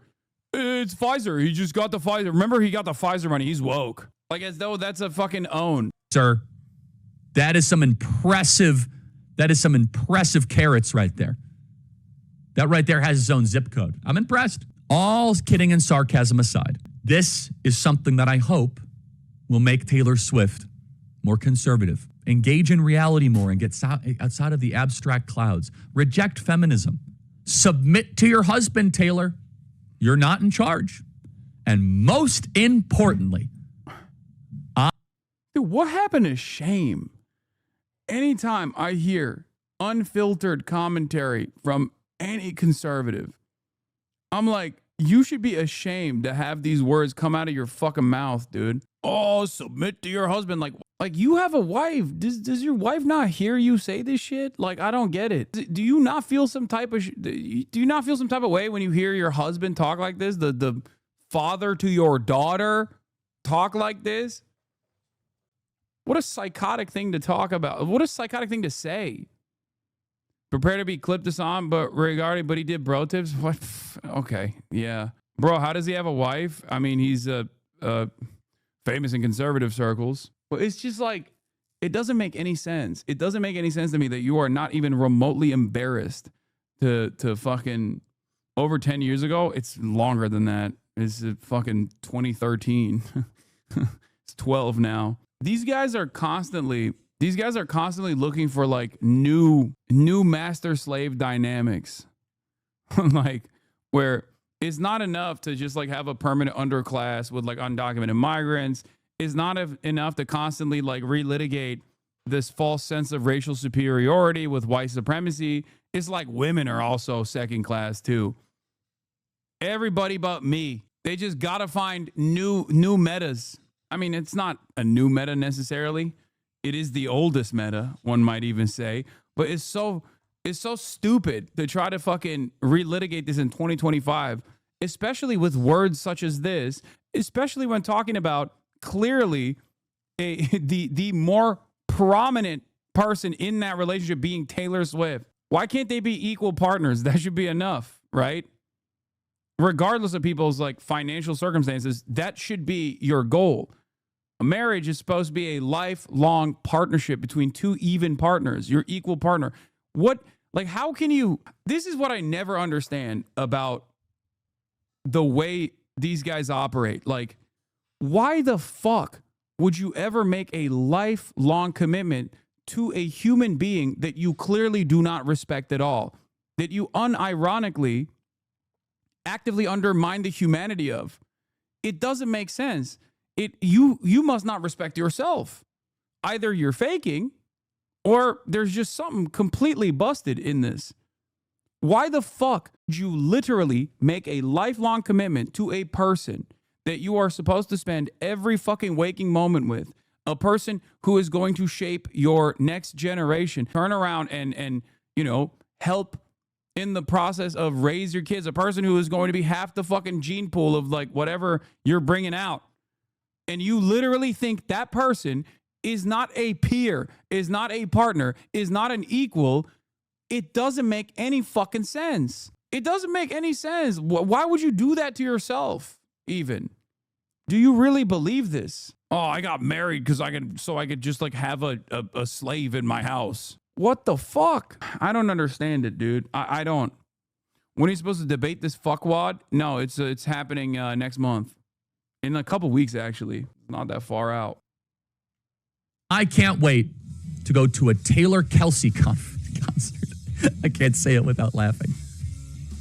It's Pfizer. He just got the Pfizer. Remember, he got the Pfizer money. He's woke. Like, as though that's a fucking own. Sir, that is some impressive carrots right there. That right there has its own zip code. I'm impressed. All kidding and sarcasm aside, this is something that I hope will make Taylor Swift more conservative, engage in reality more, and get outside of the abstract clouds. Reject feminism. Submit to your husband, Taylor. You're not in charge. And most importantly, dude, what happened to shame? Anytime I hear unfiltered commentary from any conservative, I'm like, you should be ashamed to have these words come out of your fucking mouth, dude. Oh, submit to your husband. Like you have a wife. Does your wife not hear you say this shit? Like, I don't get it. Do you not feel some type of way when you hear your husband talk like this? The father to your daughter talk like this? What a psychotic thing to talk about. What a psychotic thing to say. Prepare to be clipped us on, but he did bro tips. What? Okay, yeah, bro. How does he have a wife? I mean, he's famous in conservative circles. But it's just like, it doesn't make any sense. It doesn't make any sense to me that you are not even remotely embarrassed to fucking over 10 years ago. It's longer than that. It's fucking 2013. It's 12 now. These guys are constantly looking for like new master slave dynamics. Like, where it's not enough to just like have a permanent underclass with like undocumented migrants. It's not enough to constantly like relitigate this false sense of racial superiority with white supremacy. It's like women are also second class too. Everybody but me. They just got to find new metas. I mean, it's not a new meta necessarily. It is the oldest meta, one might even say. But it's so stupid to try to fucking relitigate this in 2025, especially with words such as this, especially when talking about clearly the more prominent person in that relationship being Taylor Swift. Why can't they be equal partners? That should be enough, right? Regardless of people's like financial circumstances, that should be your goal. A marriage is supposed to be a lifelong partnership between two even partners, your equal partner. How can you, this is what I never understand about the way these guys operate. Like, why the fuck would you ever make a lifelong commitment to a human being that you clearly do not respect at all, that you unironically actively undermine the humanity of? It doesn't make sense. You must not respect yourself. Either you're faking or there's just something completely busted in this. Why the fuck would you literally make a lifelong commitment to a person that you are supposed to spend every fucking waking moment with, a person who is going to shape your next generation, turn around and help in the process of raise your kids, a person who is going to be half the fucking gene pool of like whatever you're bringing out. And you literally think that person is not a peer, is not a partner, is not an equal. It doesn't make any fucking sense. It doesn't make any sense. Why would you do that to yourself even? Do you really believe this? Oh, I got married because I could just like have a slave in my house. What the fuck? I don't understand it, dude. I don't. When are you supposed to debate this fuckwad? No, it's happening next month. In a couple weeks, actually. Not that far out. I can't wait to go to a Taylor Kelsey concert. I can't say it without laughing.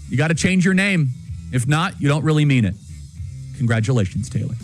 You got to change your name. If not, you don't really mean it. Congratulations, Taylor.